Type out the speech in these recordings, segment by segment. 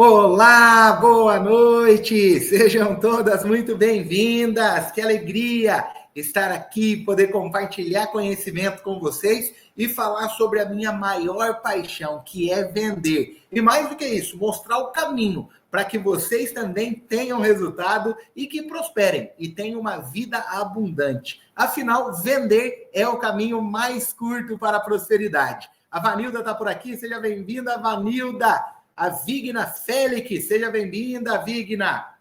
Olá, boa noite! Sejam todas muito bem-vindas! Que alegria estar aqui, poder compartilhar conhecimento com vocês e falar sobre a minha maior paixão, que é vender. E mais do que isso, mostrar o caminho para que vocês também tenham resultado e que prosperem e tenham uma vida abundante. Afinal, vender é o caminho mais curto para a prosperidade. A Vanilda está por aqui, seja bem-vinda, Vanilda! A Vigna Félix, seja bem-vinda, Vigna.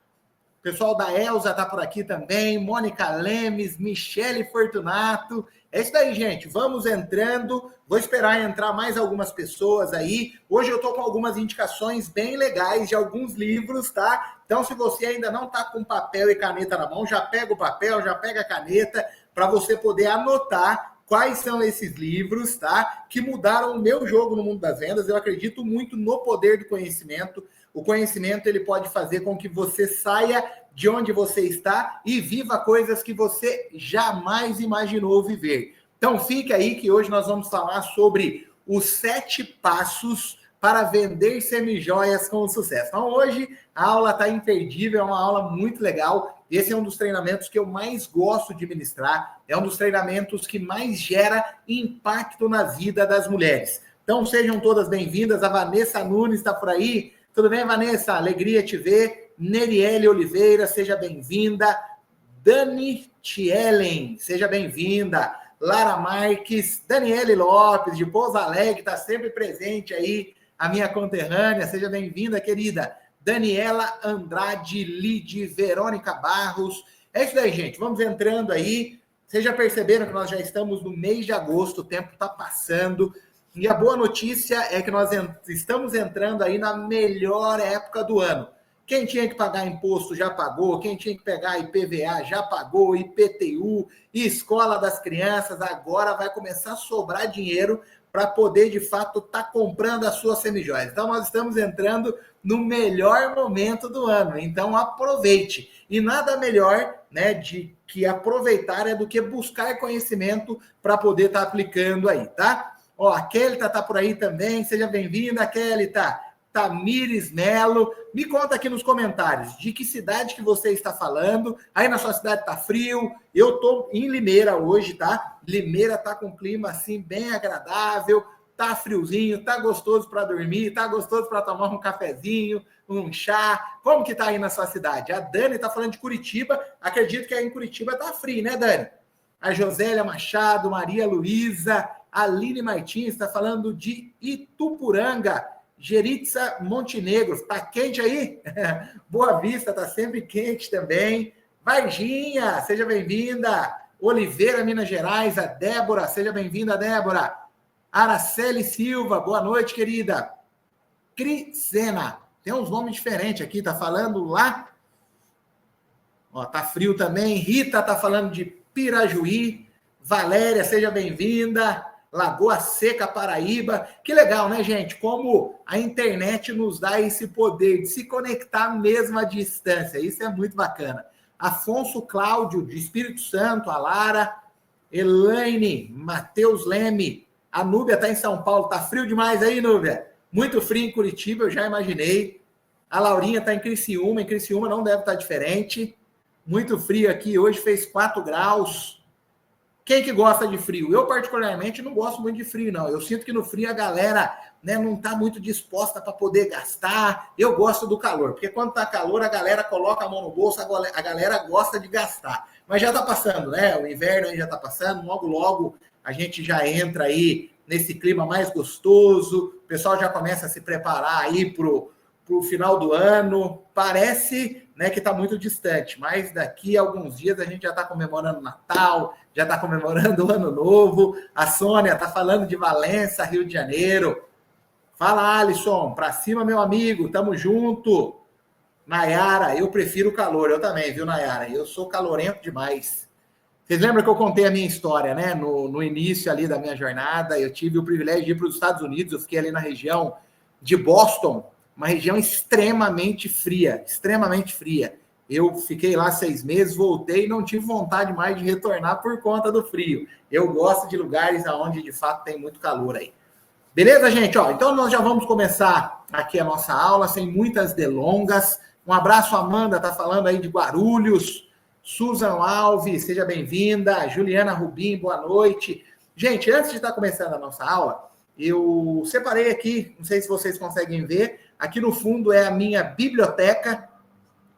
O pessoal da Elza está por aqui também. Mônica Lemes, Michele Fortunato. É isso aí, gente. Vamos entrando. Vou esperar entrar mais algumas pessoas aí. Hoje eu estou com algumas indicações bem legais de alguns livros, tá? Então, se você ainda não está com papel e caneta na mão, já pega o papel, já pega a caneta, para você poder anotar quais são esses livros, tá? Que mudaram o meu jogo no mundo das vendas. Eu acredito muito no poder do conhecimento. O conhecimento, ele pode fazer com que você saia de onde você está e viva coisas que você jamais imaginou viver. Então, fica aí que hoje nós vamos falar sobre os 7 passos para vender semijoias com sucesso. Então, hoje a aula está imperdível, é uma aula muito legal. Esse é um dos treinamentos que eu mais gosto de ministrar, é um dos treinamentos que mais gera impacto na vida das mulheres. Então, sejam todas bem-vindas. A Vanessa Nunes está por aí. Tudo bem, Vanessa? Alegria te ver. Neriele Oliveira, seja bem-vinda. Dani Tielen, seja bem-vinda. Lara Marques, Daniele Lopes, de Pouso Alegre, está sempre presente aí. A minha conterrânea, seja bem-vinda, querida. Daniela Andrade Lide, Verônica Barros. É isso aí, gente. Vamos entrando aí. Vocês já perceberam que nós já estamos no mês de agosto, o tempo está passando. E a boa notícia é que nós estamos entrando aí na melhor época do ano. Quem tinha que pagar imposto já pagou, quem tinha que pegar IPVA já pagou, IPTU, Escola das Crianças, agora vai começar a sobrar dinheiro para poder, de fato, estar comprando as suas semijoias. Então, nós estamos entrando no melhor momento do ano. Então, aproveite. E nada melhor, né, de que aproveitar é do que buscar conhecimento para poder estar aplicando aí, tá? Ó, a Kelly tá por aí também. Seja bem-vinda, Kelly, tá? Tamires Melo. Me conta aqui nos comentários de que cidade que você está falando. Aí na sua cidade tá frio. Eu tô em Limeira hoje, tá? Limeira tá com clima assim bem agradável, tá friozinho, tá gostoso para dormir, tá gostoso para tomar um cafezinho, um chá. Como que tá aí na sua cidade? A Dani tá falando de Curitiba. Acredito que aí em Curitiba tá frio, né, Dani? A Josélia Machado, Maria Luísa, Aline Martins está falando de Itupuranga. Geritza Montenegro, tá quente aí? Boa Vista, tá sempre quente também. Varginha, seja bem-vinda. Oliveira, Minas Gerais, a Débora, seja bem-vinda, Débora. Araceli Silva, boa noite, querida. Crisena, tem uns nomes diferentes aqui, tá falando lá. Ó, tá frio também. Rita tá falando de Pirajuí. Valéria, seja bem-vinda. Lagoa Seca, Paraíba. Que legal, né, gente? Como a internet nos dá esse poder de se conectar mesmo à distância. Isso é muito bacana. Afonso Cláudio, de Espírito Santo, a Lara. Elaine, Matheus Leme. A Núbia está em São Paulo. Tá frio demais aí, Núbia? Muito frio em Curitiba, eu já imaginei. A Laurinha está em Criciúma. Em Criciúma não deve estar diferente. Muito frio aqui. Hoje fez 4 graus. Quem que gosta de frio? Eu, particularmente, não gosto muito de frio, não. Eu sinto que no frio a galera, né, não está muito disposta para poder gastar. Eu gosto do calor, porque quando está calor, a galera coloca a mão no bolso, a galera gosta de gastar. Mas já está passando, né? O inverno aí já está passando, logo, logo a gente já entra aí nesse clima mais gostoso, o pessoal já começa a se preparar aí para o final do ano. Parece, né, que está muito distante, mas daqui a alguns dias a gente já está comemorando Natal, já está comemorando o Ano Novo. A Sônia está falando de Valença, Rio de Janeiro. Fala, Alisson, para cima, meu amigo, tamo junto. Nayara, eu prefiro o calor, eu também, viu, Nayara? Eu sou calorento demais. Vocês lembram que eu contei a minha história, né? No início ali da minha jornada, eu tive o privilégio de ir para os Estados Unidos, eu fiquei ali na região de Boston, uma região extremamente fria, extremamente fria. Eu fiquei lá 6 meses, voltei e não tive vontade mais de retornar por conta do frio. Eu gosto de lugares onde, de fato, tem muito calor aí. Beleza, gente? Ó, então nós já vamos começar aqui a nossa aula sem muitas delongas. Um abraço, Amanda, tá falando aí de Guarulhos. Susan Alves, seja bem-vinda. Juliana Rubim, boa noite. Gente, antes de estar começando a nossa aula, eu separei aqui, não sei se vocês conseguem ver, aqui no fundo é a minha biblioteca.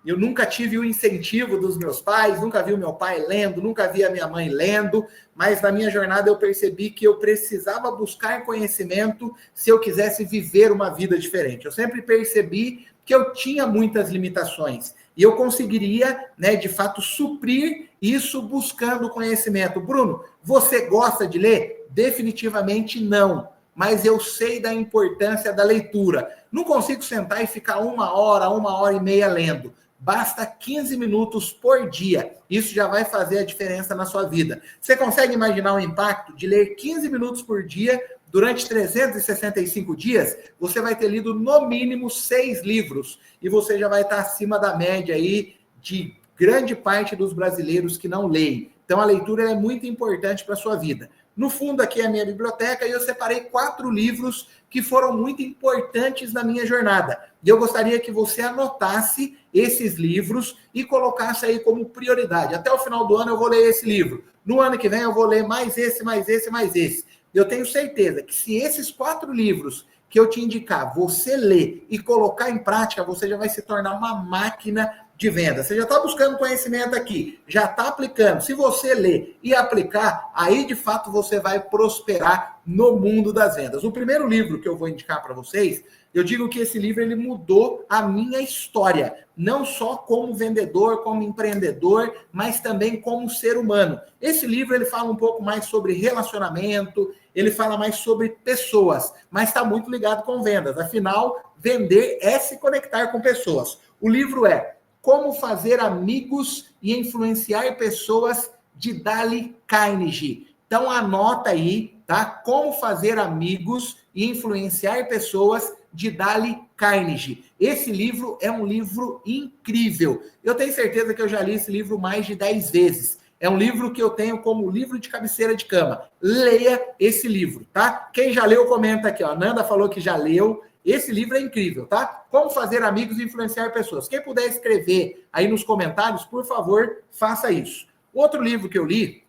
Eu nunca tive o incentivo dos meus pais, nunca vi o meu pai lendo, nunca vi a minha mãe lendo, mas na minha jornada eu percebi que eu precisava buscar conhecimento se eu quisesse viver uma vida diferente. Eu sempre percebi que eu tinha muitas limitações e eu conseguiria, né, de fato, suprir isso buscando conhecimento. Bruno, você gosta de ler? Definitivamente não. Mas eu sei da importância da leitura. Não consigo sentar e ficar uma hora e meia lendo. Basta 15 minutos por dia. Isso já vai fazer a diferença na sua vida. Você consegue imaginar o impacto de ler 15 minutos por dia durante 365 dias? Você vai ter lido no mínimo 6 livros. E você já vai estar acima da média aí de grande parte dos brasileiros que não leem. Então a leitura é muito importante para a sua vida. No fundo aqui é a minha biblioteca e eu separei 4 livros que foram muito importantes na minha jornada. E eu gostaria que você anotasse esses livros e colocasse aí como prioridade. Até o final do ano eu vou ler esse livro. No ano que vem eu vou ler mais esse, mais esse, mais esse. Eu tenho certeza que se esses 4 livros que eu te indicar, você ler e colocar em prática, você já vai se tornar uma máquina de venda. Você já está buscando conhecimento aqui, já está aplicando. Se você ler e aplicar, aí de fato você vai prosperar no mundo das vendas. O primeiro livro que eu vou indicar para vocês, eu digo que esse livro ele mudou a minha história, não só como vendedor, como empreendedor, mas também como ser humano. Esse livro ele fala um pouco mais sobre relacionamento, ele fala mais sobre pessoas, mas está muito ligado com vendas. Afinal, vender é se conectar com pessoas. O livro é Como Fazer Amigos e Influenciar Pessoas, de Dale Carnegie. Então anota aí, tá? Como Fazer Amigos e Influenciar Pessoas, de Dale Carnegie. Esse livro é um livro incrível. Eu tenho certeza que eu já li esse livro mais de 10 vezes. É um livro que eu tenho como livro de cabeceira de cama. Leia esse livro, tá? Quem já leu, comenta aqui, ó. A Nanda falou que já leu. Esse livro é incrível, tá? Como Fazer Amigos e Influenciar Pessoas. Quem puder escrever aí nos comentários, por favor, faça isso. Outro livro que eu li,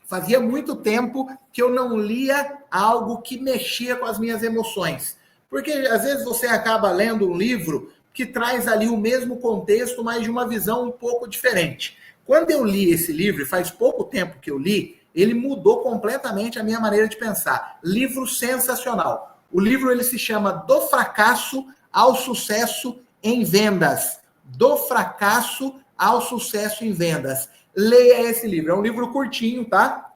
fazia muito tempo que eu não lia algo que mexia com as minhas emoções. Porque às vezes você acaba lendo um livro que traz ali o mesmo contexto, mas de uma visão um pouco diferente. Quando eu li esse livro, faz pouco tempo que eu li, ele mudou completamente a minha maneira de pensar. Livro sensacional. O livro ele se chama Do Fracasso ao Sucesso em Vendas. Do Fracasso ao Sucesso em Vendas. Leia esse livro. É um livro curtinho, tá?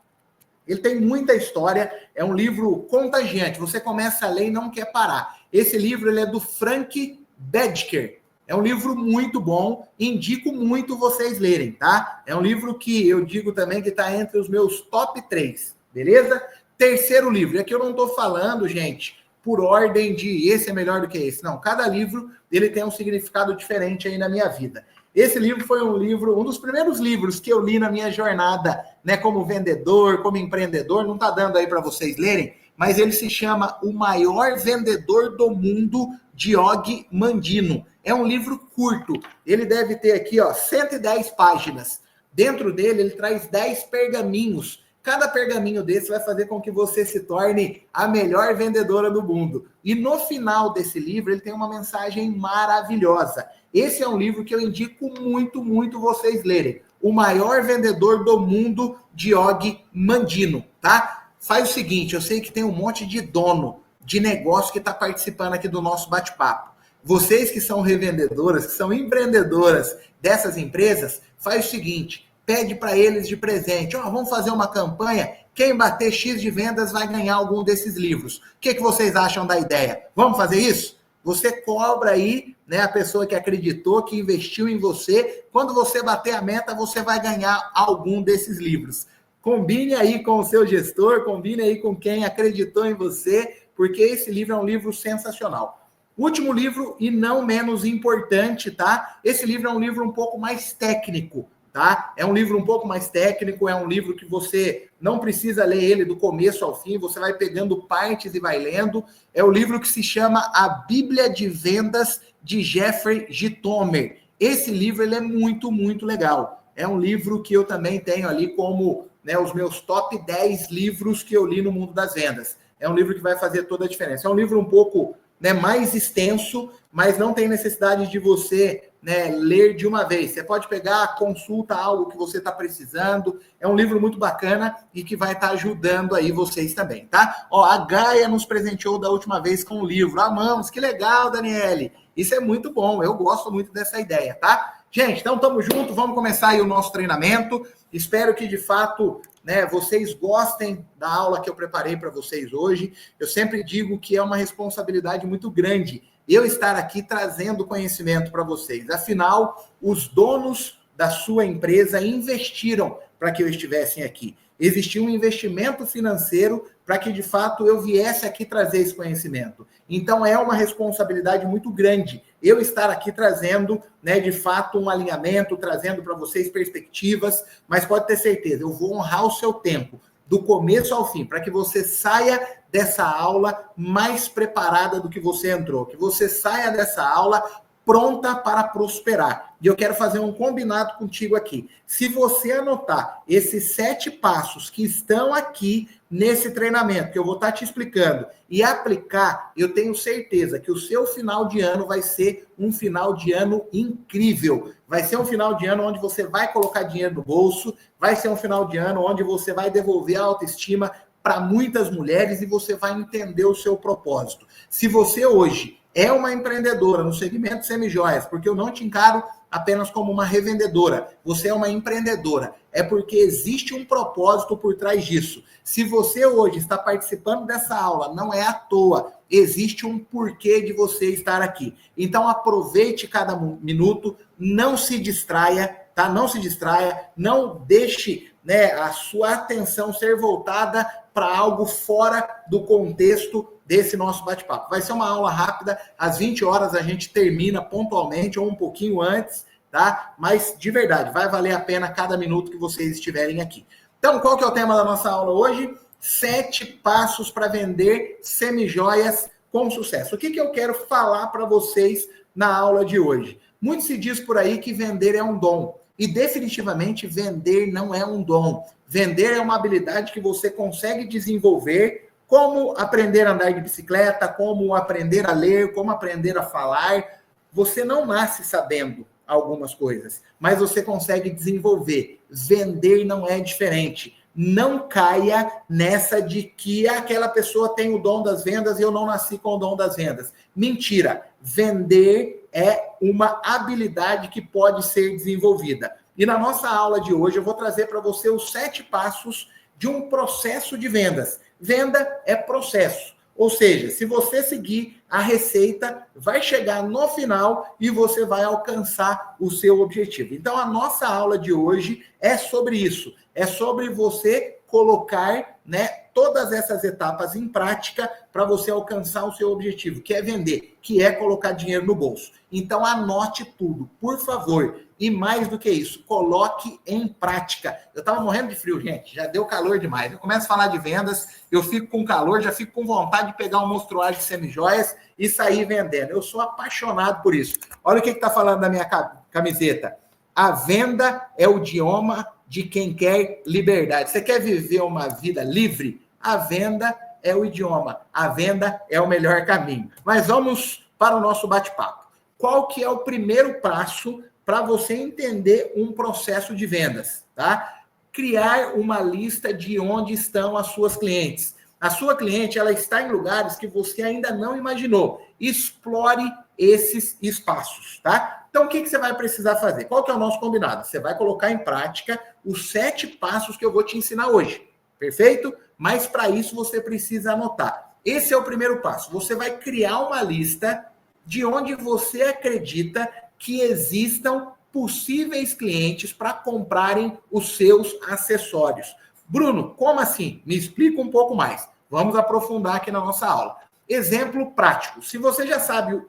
Ele tem muita história. É um livro contagiante. Você começa a ler e não quer parar. Esse livro ele é do Frank Bettger. É um livro muito bom. Indico muito vocês lerem, tá? É um livro que eu digo também que está entre os meus top 3. Beleza? Terceiro livro. E aqui eu não estou falando, gente, por ordem de esse é melhor do que esse. Não, cada livro ele tem um significado diferente aí na minha vida. Esse livro foi um dos primeiros livros que eu li na minha jornada, né, como vendedor, como empreendedor. Não está dando aí para vocês lerem, mas ele se chama O Maior Vendedor do Mundo, de Og Mandino. É um livro curto. Ele deve ter aqui, ó, 110 páginas. Dentro dele, ele traz 10 pergaminhos. Cada pergaminho desse vai fazer com que você se torne a melhor vendedora do mundo. E no final desse livro, ele tem uma mensagem maravilhosa. Esse é um livro que eu indico muito, muito vocês lerem. O Maior Vendedor do Mundo, de Og Mandino, tá? Faz o seguinte, eu sei que tem um monte de dono de negócio que está participando aqui do nosso bate-papo. Vocês que são revendedoras, que são empreendedoras dessas empresas, faz o seguinte, pede para eles de presente, vamos fazer uma campanha, quem bater X de vendas vai ganhar algum desses livros. O que vocês acham da ideia? Vamos fazer isso? Você cobra aí, né, a pessoa que acreditou, que investiu em você. Quando você bater a meta, você vai ganhar algum desses livros. Combine aí com o seu gestor, combine aí com quem acreditou em você, porque esse livro é um livro sensacional. Último livro, e não menos importante, tá? Esse livro é um livro um pouco mais técnico, tá? É um livro um pouco mais técnico, é um livro que você não precisa ler ele do começo ao fim, você vai pegando partes e vai lendo. É o livro que se chama A Bíblia de Vendas, de Jeffrey Gitomer. Esse livro ele é muito, muito legal. É um livro que eu também tenho ali como, né, os meus top 10 livros que eu li no mundo das vendas. É um livro que vai fazer toda a diferença. É um livro um pouco, né, mais extenso, mas não tem necessidade de você, né, ler de uma vez. Você pode pegar, consulta algo que você está precisando. É um livro muito bacana e que vai estar ajudando aí vocês também, tá? Ó, a Gaia nos presenteou da última vez com o livro. Amamos, que legal, Daniele. Isso é muito bom, eu gosto muito dessa ideia, tá? Gente, então estamos juntos, vamos começar aí o nosso treinamento. Espero que, de fato, né, vocês gostem da aula que eu preparei para vocês hoje. Eu sempre digo que é uma responsabilidade muito grande eu estar aqui trazendo conhecimento para vocês. Afinal, os donos da sua empresa investiram para que eu estivesse aqui. Existia um investimento financeiro para que, de fato, eu viesse aqui trazer esse conhecimento. Então, é uma responsabilidade muito grande eu estar aqui trazendo, né, de fato, um alinhamento, trazendo para vocês perspectivas, mas pode ter certeza, eu vou honrar o seu tempo, do começo ao fim, para que você saia dessa aula mais preparada do que você entrou, que você saia dessa aula pronta para prosperar. E eu quero fazer um combinado contigo aqui. Se você anotar esses 7 passos que estão aqui nesse treinamento, que eu vou estar te explicando, e aplicar, eu tenho certeza que o seu final de ano vai ser um final de ano incrível. Vai ser um final de ano onde você vai colocar dinheiro no bolso, vai ser um final de ano onde você vai devolver a autoestima para muitas mulheres e você vai entender o seu propósito. Se você hoje é uma empreendedora no segmento semijoias, porque eu não te encaro apenas como uma revendedora, você é uma empreendedora, é porque existe um propósito por trás disso. Se você hoje está participando dessa aula, não é à toa, existe um porquê de você estar aqui. Então aproveite cada minuto, não se distraia, tá? Não se distraia, não deixe, né, a sua atenção ser voltada para algo fora do contexto desse nosso bate-papo. Vai ser uma aula rápida, às 20 horas a gente termina pontualmente ou um pouquinho antes, tá? Mas, de verdade, vai valer a pena cada minuto que vocês estiverem aqui. Então, qual que é o tema da nossa aula hoje? 7 passos para vender semijoias com sucesso. O que eu quero falar para vocês na aula de hoje? Muito se diz por aí que vender é um dom. E definitivamente vender não é um dom. Vender é uma habilidade que você consegue desenvolver, como aprender a andar de bicicleta, como aprender a ler, como aprender a falar. Você não nasce sabendo algumas coisas, mas você consegue desenvolver. Vender não é diferente. Não caia nessa de que aquela pessoa tem o dom das vendas e eu não nasci com o dom das vendas. Mentira. Vender é uma habilidade que pode ser desenvolvida. E na nossa aula de hoje eu vou trazer para você os 7 passos de um processo de vendas. Venda é processo. Ou seja, se você seguir a receita, vai chegar no final e você vai alcançar o seu objetivo. Então, a nossa aula de hoje é sobre isso. É sobre você colocar, né, todas essas etapas em prática para você alcançar o seu objetivo, que é vender, que é colocar dinheiro no bolso. Então, anote tudo, por favor. E mais do que isso, coloque em prática. Eu estava morrendo de frio, gente. Já deu calor demais. Eu começo a falar de vendas, eu fico com calor, já fico com vontade de pegar um monstruário de semijoias e sair vendendo. Eu sou apaixonado por isso. Olha o que está falando da minha camiseta. A venda é o idioma de quem quer liberdade. Você quer viver uma vida livre? A venda é o idioma. A venda é o melhor caminho. Mas vamos para o nosso bate-papo. Qual que é o primeiro passo para você entender um processo de vendas, tá? Criar uma lista de onde estão as suas clientes. A sua cliente, ela está em lugares que você ainda não imaginou. Explore esses espaços, tá? Então, o que você vai precisar fazer? Qual que é o nosso combinado? Você vai colocar em prática os 7 passos que eu vou te ensinar hoje, perfeito? Mas, para isso, você precisa anotar. Esse é o primeiro passo. Você vai criar uma lista de onde você acredita que existam possíveis clientes para comprarem os seus acessórios. Bruno, como assim? Me explica um pouco mais. Vamos aprofundar aqui na nossa aula. Exemplo prático. Se você já sabe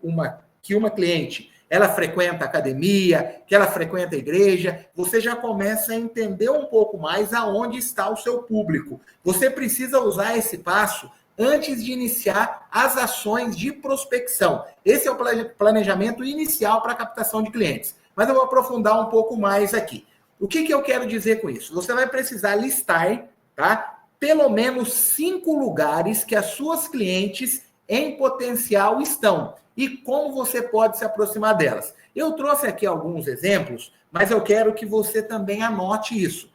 que uma cliente ela frequenta academia, que ela frequenta a igreja, você já começa a entender um pouco mais aonde está o seu público. Você precisa usar esse passo antes de iniciar as ações de prospecção. Esse é o planejamento inicial para a captação de clientes. Mas eu vou aprofundar um pouco mais aqui. O que eu quero dizer com isso? Você vai precisar listar, tá, pelo menos 5 lugares que as suas clientes em potencial estão e como você pode se aproximar delas. Eu trouxe aqui alguns exemplos, mas eu quero que você também anote isso.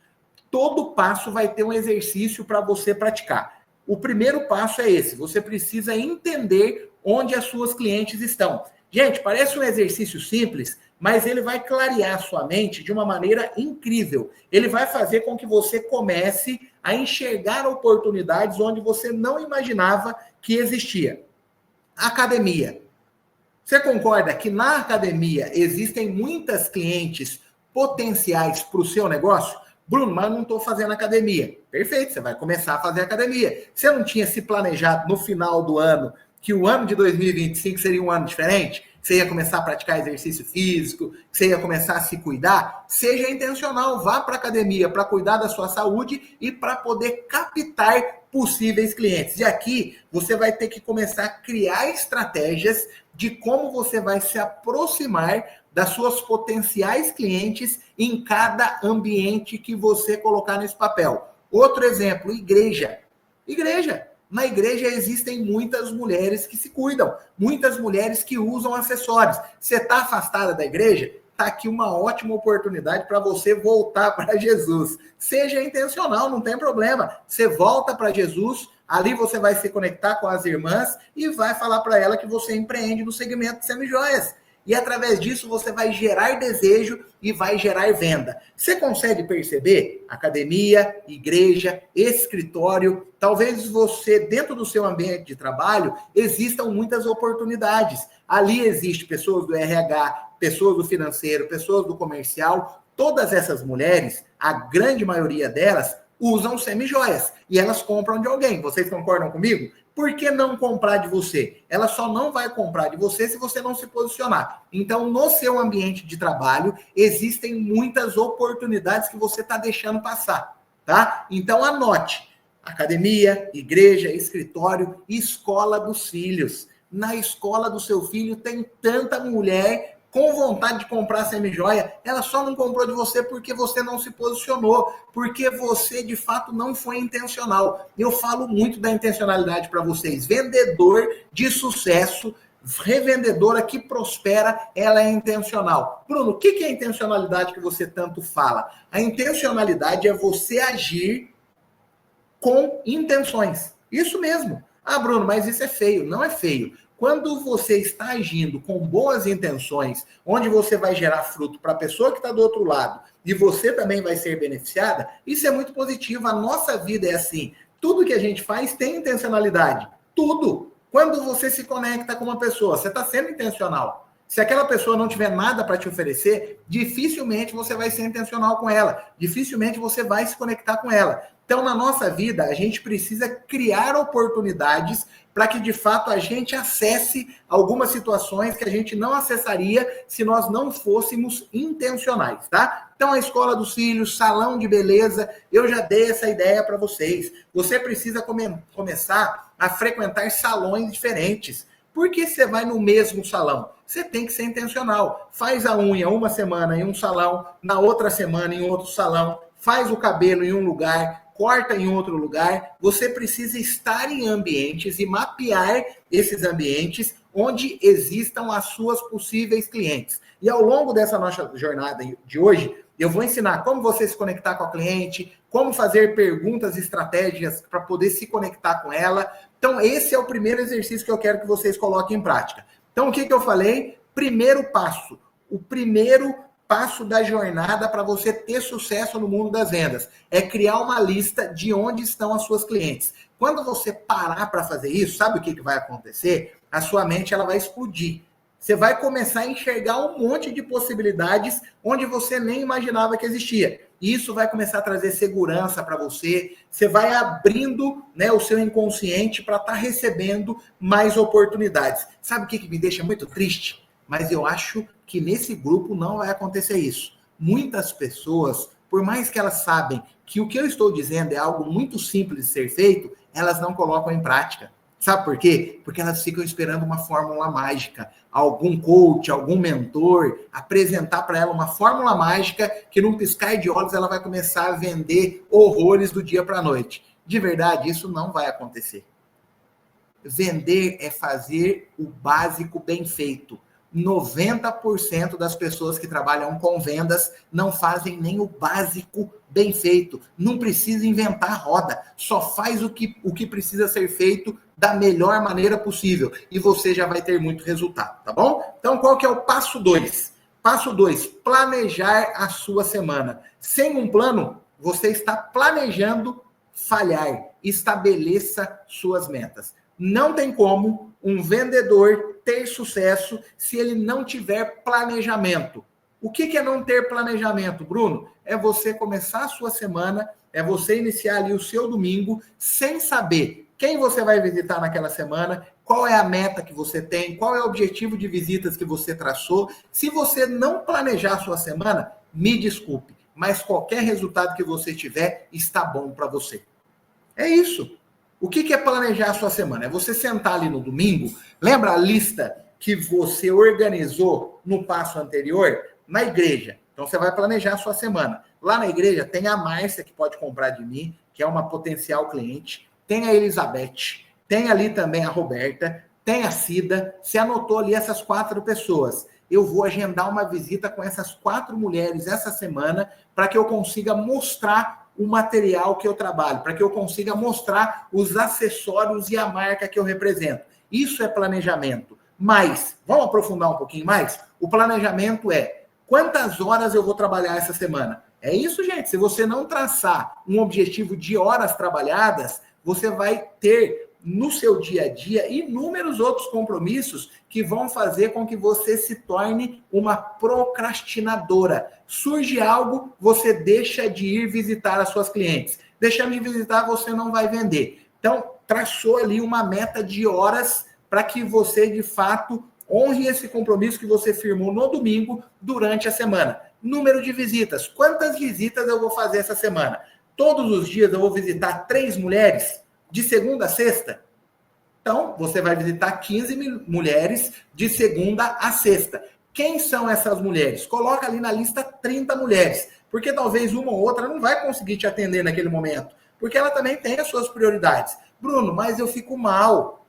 Todo passo vai ter um exercício para você praticar. O primeiro passo é esse, você precisa entender onde as suas clientes estão. Gente, parece um exercício simples, mas ele vai clarear sua mente de uma maneira incrível. Ele vai fazer com que você comece a enxergar oportunidades onde você não imaginava que existia. Academia. Você concorda que na academia existem muitas clientes potenciais para o seu negócio? Bruno, mas eu não estou fazendo academia. Perfeito, você vai começar a fazer academia. Você não tinha se planejado no final do ano que o ano de 2025 seria um ano diferente? Você ia começar a praticar exercício físico, você ia começar a se cuidar? Seja intencional, vá para a academia para cuidar da sua saúde e para poder captar possíveis clientes. E aqui você vai ter que começar a criar estratégias de como você vai se aproximar das suas potenciais clientes em cada ambiente que você colocar nesse papel. Outro exemplo, igreja. Igreja. Na igreja existem muitas mulheres que se cuidam, muitas mulheres que usam acessórios. Você está afastada da igreja? Está aqui uma ótima oportunidade para você voltar para Jesus. Seja intencional, não tem problema. Você volta para Jesus, ali você vai se conectar com as irmãs e vai falar para ela que você empreende no segmento de semijoias. E através disso você vai gerar desejo e vai gerar venda. Você consegue perceber? Academia, igreja, escritório, talvez você, dentro do seu ambiente de trabalho, existam muitas oportunidades. Ali existe pessoas do RH, pessoas do financeiro, pessoas do comercial. Todas essas mulheres, a grande maioria delas, usam semijoias e elas compram de alguém. Vocês concordam comigo? Por que não comprar de você? Ela só não vai comprar de você se você não se posicionar. Então, no seu ambiente de trabalho, existem muitas oportunidades que você está deixando passar, tá? Então, anote. Academia, igreja, escritório, escola dos filhos. Na escola do seu filho tem tanta mulher com vontade de comprar semijoia, ela só não comprou de você porque você não se posicionou, porque você, de fato, não foi intencional. Eu falo muito da intencionalidade para vocês. Vendedor de sucesso, revendedora que prospera, ela é intencional. Bruno, o que é a intencionalidade que você tanto fala? A intencionalidade é você agir com intenções. Isso mesmo. Ah, Bruno, mas isso é feio. Não é feio. Quando você está agindo com boas intenções, onde você vai gerar fruto para a pessoa que está do outro lado e você também vai ser beneficiada, isso é muito positivo. A nossa vida é assim. Tudo que a gente faz tem intencionalidade. Tudo. Quando você se conecta com uma pessoa, você está sendo intencional. Se aquela pessoa não tiver nada para te oferecer, dificilmente você vai ser intencional com ela. Dificilmente você vai se conectar com ela. Então, na nossa vida, a gente precisa criar oportunidades para que, de fato, a gente acesse algumas situações que a gente não acessaria se nós não fôssemos intencionais, tá? Então, a escola dos filhos, salão de beleza, eu já dei essa ideia para vocês. Você precisa começar a frequentar salões diferentes. Por que você vai no mesmo salão? Você tem que ser intencional. Faz a unha uma semana em um salão, na outra semana em outro salão, faz o cabelo em um lugar, corta em outro lugar. Você precisa estar em ambientes e mapear esses ambientes onde existam as suas possíveis clientes. E ao longo dessa nossa jornada de hoje, eu vou ensinar como você se conectar com a cliente, como fazer perguntas estratégicas para poder se conectar com ela. Então, esse é o primeiro exercício que eu quero que vocês coloquem em prática. Então, o que eu falei? Primeiro passo. O primeiro passo da jornada para você ter sucesso no mundo das vendas é criar uma lista de onde estão as suas clientes. Quando você parar para fazer isso, sabe o que vai acontecer? A sua mente ela vai explodir. Você vai começar a enxergar um monte de possibilidades onde você nem imaginava que existia. E isso vai começar a trazer segurança para você. Você vai abrindo, né, o seu inconsciente para estar recebendo mais oportunidades. Sabe o que me deixa muito triste? Mas eu acho que nesse grupo não vai acontecer isso. Muitas pessoas, por mais que elas sabem que o que eu estou dizendo é algo muito simples de ser feito, elas não colocam em prática. Sabe por quê? Porque elas ficam esperando uma fórmula mágica, algum coach, algum mentor, apresentar para ela uma fórmula mágica que num piscar de olhos ela vai começar a vender horrores do dia para a noite. De verdade, isso não vai acontecer. Vender é fazer o básico bem feito. 90% das pessoas que trabalham com vendas não fazem nem o básico bem feito. Não precisa inventar roda. Só faz o que precisa ser feito da melhor maneira possível. E você já vai ter muito resultado, tá bom? Então, qual que é o passo 2? Passo 2, planejar a sua semana. Sem um plano, você está planejando falhar. Estabeleça suas metas. Não tem como um vendedor ter sucesso se ele não tiver planejamento. O que é não ter planejamento, Bruno? É você começar a sua semana, é você iniciar ali o seu domingo sem saber quem você vai visitar naquela semana, qual é a meta que você tem, qual é o objetivo de visitas que você traçou. Se você não planejar a sua semana, me desculpe, mas qualquer resultado que você tiver está bom para você. É isso. O que é planejar a sua semana? É você sentar ali no domingo, lembra a lista que você organizou no passo anterior? Na igreja. Então, você vai planejar a sua semana. Lá na igreja tem a Márcia, que pode comprar de mim, que é uma potencial cliente. Tem a Elizabeth. Tem ali também a Roberta. Tem a Cida. Você anotou ali essas 4 pessoas. Eu vou agendar uma visita com essas 4 mulheres essa semana para que eu consiga mostrar o material que eu trabalho, para que eu consiga mostrar os acessórios e a marca que eu represento. Isso é planejamento. Mas, vamos aprofundar um pouquinho mais? O planejamento é quantas horas eu vou trabalhar essa semana? É isso, gente. Se você não traçar um objetivo de horas trabalhadas, você vai ter no seu dia a dia inúmeros outros compromissos que vão fazer com que você se torne uma procrastinadora. Surge algo, você deixa de ir visitar as suas clientes. Deixando de visitar, você não vai vender. Então, traçou ali uma meta de horas para que você, de fato, honre esse compromisso que você firmou no domingo durante a semana. Número de visitas. Quantas visitas eu vou fazer essa semana? Todos os dias eu vou visitar 3 mulheres? De segunda a sexta? Então, você vai visitar 15 mulheres de segunda a sexta. Quem são essas mulheres? Coloca ali na lista 30 mulheres, porque talvez uma ou outra não vai conseguir te atender naquele momento, porque ela também tem as suas prioridades. Bruno, mas eu fico mal.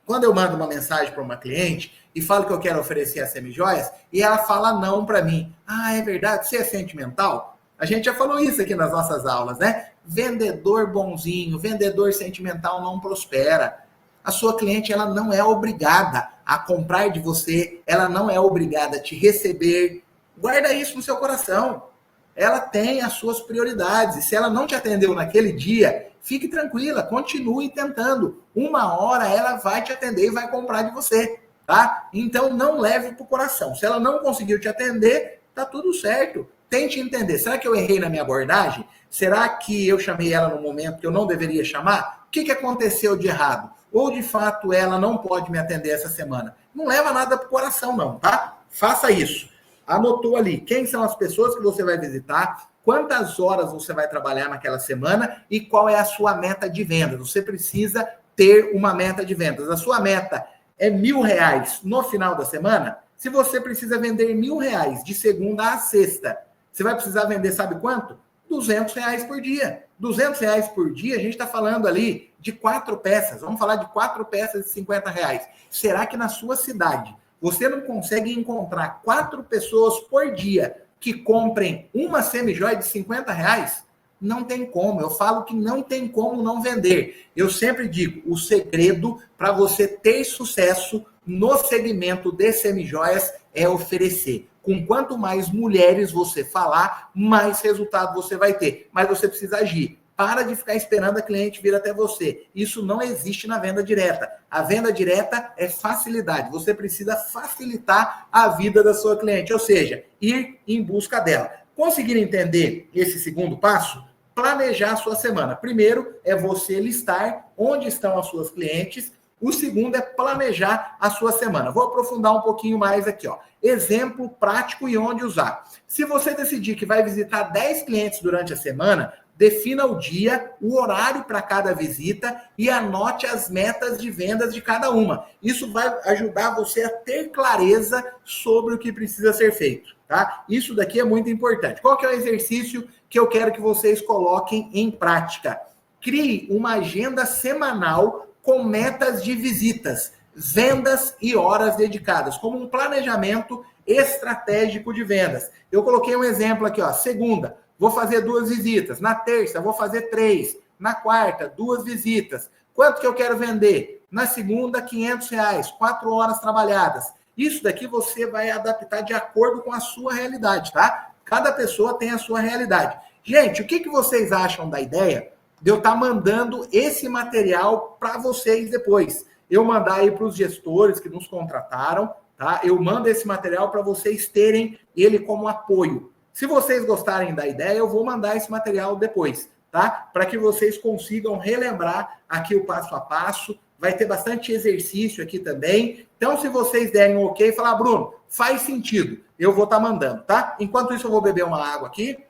Quando eu mando uma mensagem para uma cliente e falo que eu quero oferecer as semijoias, e ela fala não para mim. Ah, é verdade? Você é sentimental? A gente já falou isso aqui nas nossas aulas, né? Vendedor bonzinho, vendedor sentimental não prospera. A sua cliente, ela não é obrigada a comprar de você, ela não é obrigada a te receber. Guarda isso no seu coração. Ela tem as suas prioridades. E se ela não te atendeu naquele dia, fique tranquila, continue tentando. Uma hora ela vai te atender e vai comprar de você, tá? Então não leve para o coração. Se ela não conseguiu te atender, tá tudo certo. Tente entender. Será que eu errei na minha abordagem? Será que eu chamei ela no momento que eu não deveria chamar? O que aconteceu de errado? Ou, de fato, ela não pode me atender essa semana? Não leva nada para o coração, não, tá? Faça isso. Anotou ali quem são as pessoas que você vai visitar, quantas horas você vai trabalhar naquela semana e qual é a sua meta de vendas. Você precisa ter uma meta de vendas. A sua meta é R$1.000 no final da semana? Se você precisa vender R$1.000 de segunda a sexta, você vai precisar vender, sabe quanto? R$200 por dia. R$200 por dia, a gente está falando ali de 4 peças. Vamos falar de 4 peças de R$50. Será que na sua cidade você não consegue encontrar 4 pessoas por dia que comprem uma semijoia de R$50? Não tem como. Eu falo que não tem como não vender. Eu sempre digo, o segredo para você ter sucesso no segmento de semijoias é oferecer. Com quanto mais mulheres você falar, mais resultado você vai ter. Mas você precisa agir. Para de ficar esperando a cliente vir até você. Isso não existe na venda direta. A venda direta é facilidade. Você precisa facilitar a vida da sua cliente, ou seja, ir em busca dela. Conseguir entender esse segundo passo? Planejar a sua semana. Primeiro é você listar onde estão as suas clientes, O segundo é planejar a sua semana. Vou aprofundar um pouquinho mais aqui, ó. Exemplo prático e onde usar. Se você decidir que vai visitar 10 clientes durante a semana, defina o dia, o horário para cada visita e anote as metas de vendas de cada uma. Isso vai ajudar você a ter clareza sobre o que precisa ser feito, tá? Isso daqui é muito importante. Qual que é o exercício que eu quero que vocês coloquem em prática? Crie uma agenda semanal com metas de visitas, vendas e horas dedicadas, como um planejamento estratégico de vendas. Eu coloquei um exemplo aqui, ó, segunda, vou fazer 2 visitas. Na terça, vou fazer 3. Na quarta, 2 visitas. Quanto que eu quero vender? Na segunda, R$500, 4 horas trabalhadas. Isso daqui você vai adaptar de acordo com a sua realidade, tá? Cada pessoa tem a sua realidade. Gente, o que vocês acham da ideia de eu estar mandando esse material para vocês depois? Eu mandar aí para os gestores que nos contrataram, tá? Eu mando esse material para vocês terem ele como apoio. Se vocês gostarem da ideia, eu vou mandar esse material depois, tá? Para que vocês consigam relembrar aqui o passo a passo. Vai ter bastante exercício aqui também. Então, se vocês derem um ok, falar, Bruno, faz sentido, eu vou estar mandando, tá? Enquanto isso, eu vou beber uma água aqui.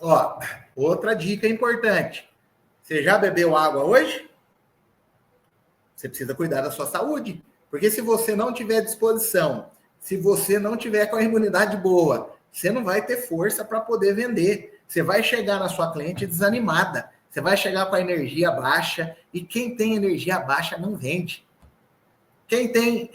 Ó, outra dica importante. Você já bebeu água hoje? Você precisa cuidar da sua saúde. Porque se você não tiver disposição, se você não tiver com a imunidade boa, você não vai ter força para poder vender. Você vai chegar na sua cliente desanimada. Você vai chegar com a energia baixa. E quem tem energia baixa não vende. Quem tem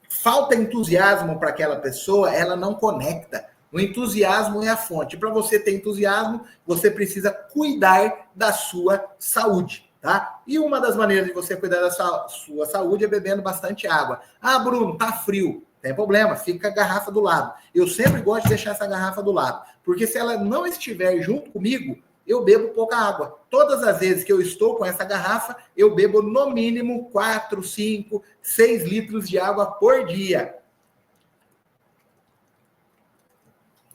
falta entusiasmo para aquela pessoa, ela não conecta. O entusiasmo é a fonte. Para você ter entusiasmo, você precisa cuidar da sua saúde. Tá? E uma das maneiras de você cuidar da sua saúde é bebendo bastante água. Ah, Bruno, tá frio. Tem problema, fica a garrafa do lado. Eu sempre gosto de deixar essa garrafa do lado, porque se ela não estiver junto comigo, eu bebo pouca água. Todas as vezes que eu estou com essa garrafa, eu bebo no mínimo 4, 5, 6 litros de água por dia.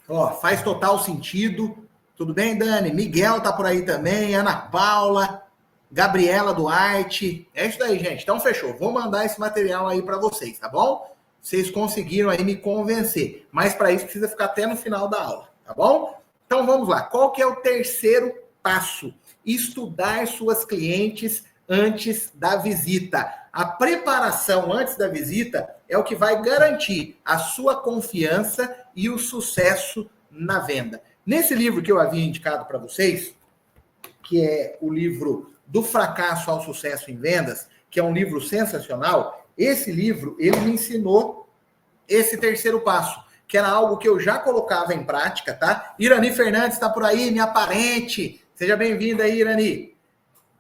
Ó, faz total sentido. Tudo bem, Dani? Miguel tá por aí também, Ana Paula, Gabriela Duarte. É isso aí, gente. Então, fechou. Vou mandar esse material aí para vocês, tá bom? Vocês conseguiram aí me convencer. Mas para isso precisa ficar até no final da aula, tá bom? Então, vamos lá. Qual que é o terceiro passo? Estudar suas clientes antes da visita. A preparação antes da visita é o que vai garantir a sua confiança e o sucesso na venda. Nesse livro que eu havia indicado para vocês, que é o livro Do Fracasso ao Sucesso em Vendas, que é um livro sensacional, esse livro, ele me ensinou esse terceiro passo, que era algo que eu já colocava em prática, tá? Irani Fernandes está por aí, minha parente. Seja bem-vinda aí, Irani.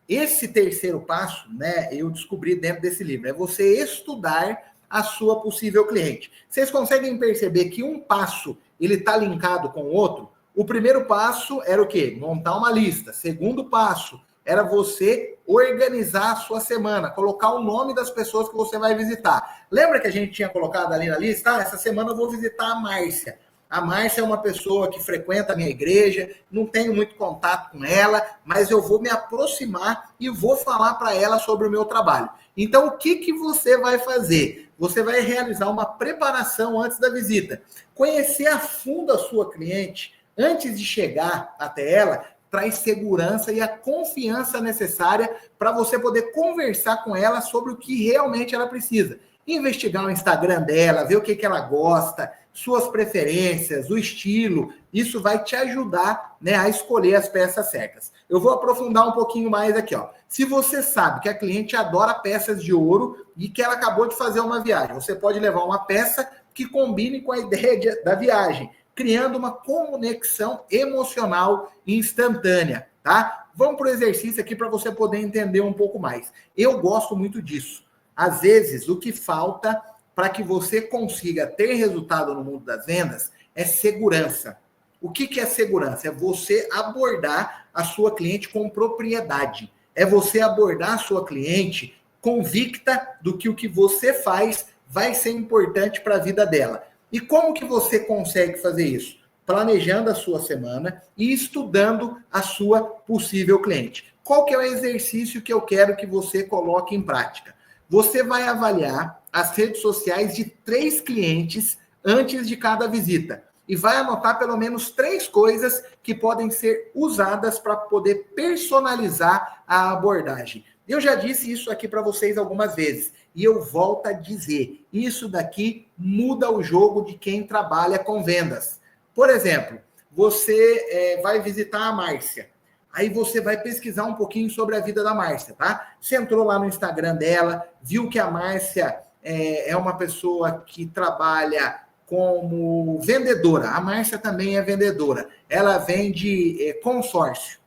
Esse terceiro passo, né, eu descobri dentro desse livro, é você estudar a sua possível cliente. Vocês conseguem perceber que um passo, ele está linkado com o outro? O primeiro passo era o quê? Montar uma lista. Segundo passo era você organizar a sua semana, colocar o nome das pessoas que você vai visitar. Lembra que a gente tinha colocado ali na lista? Ah, essa semana eu vou visitar a Márcia. A Márcia é uma pessoa que frequenta a minha igreja, não tenho muito contato com ela, mas eu vou me aproximar e vou falar para ela sobre o meu trabalho. Então, o que você vai fazer? Você vai realizar uma preparação antes da visita. Conhecer a fundo a sua cliente antes de chegar até ela, traz segurança e a confiança necessária para você poder conversar com ela sobre o que realmente ela precisa. Investigar o Instagram dela, ver o que ela gosta, suas preferências, o estilo, isso vai te ajudar, né, a escolher as peças certas. Eu vou aprofundar um pouquinho mais aqui, ó. Se você sabe que a cliente adora peças de ouro e que ela acabou de fazer uma viagem, você pode levar uma peça que combine com a ideia da viagem, criando uma conexão emocional instantânea, tá? Vamos para o exercício aqui para você poder entender um pouco mais. Eu gosto muito disso. Às vezes, o que falta para que você consiga ter resultado no mundo das vendas é segurança. O que é segurança? É você abordar a sua cliente com propriedade. É você abordar a sua cliente convicta do que o que você faz vai ser importante para a vida dela. E como que você consegue fazer isso? planejando a sua semana e estudando a sua possível cliente. Qual que é o exercício que eu quero que você coloque em prática? Você vai avaliar as redes sociais de 3 clientes antes de cada visita e vai anotar pelo menos 3 coisas que podem ser usadas para poder personalizar a abordagem. Eu já disse isso aqui para vocês algumas vezes e eu volto a dizer, isso daqui muda o jogo de quem trabalha com vendas. Por exemplo, você vai visitar a Márcia. Aí você vai pesquisar um pouquinho sobre a vida da Márcia, tá? Você entrou lá no Instagram dela, viu que a Márcia é uma pessoa que trabalha como vendedora. A Márcia também é vendedora. Ela vende consórcio,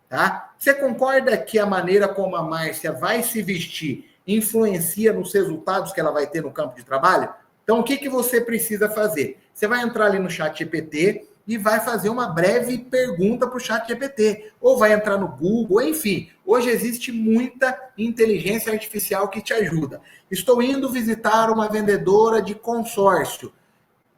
tá? Você concorda que a maneira como a Márcia vai se vestir influencia nos resultados que ela vai ter no campo de trabalho? Então, o que você precisa fazer? Você vai entrar ali no ChatGPT e vai fazer uma breve pergunta para o ChatGPT, ou vai entrar no Google, enfim. Hoje existe muita inteligência artificial que te ajuda. Estou indo visitar uma vendedora de consórcio.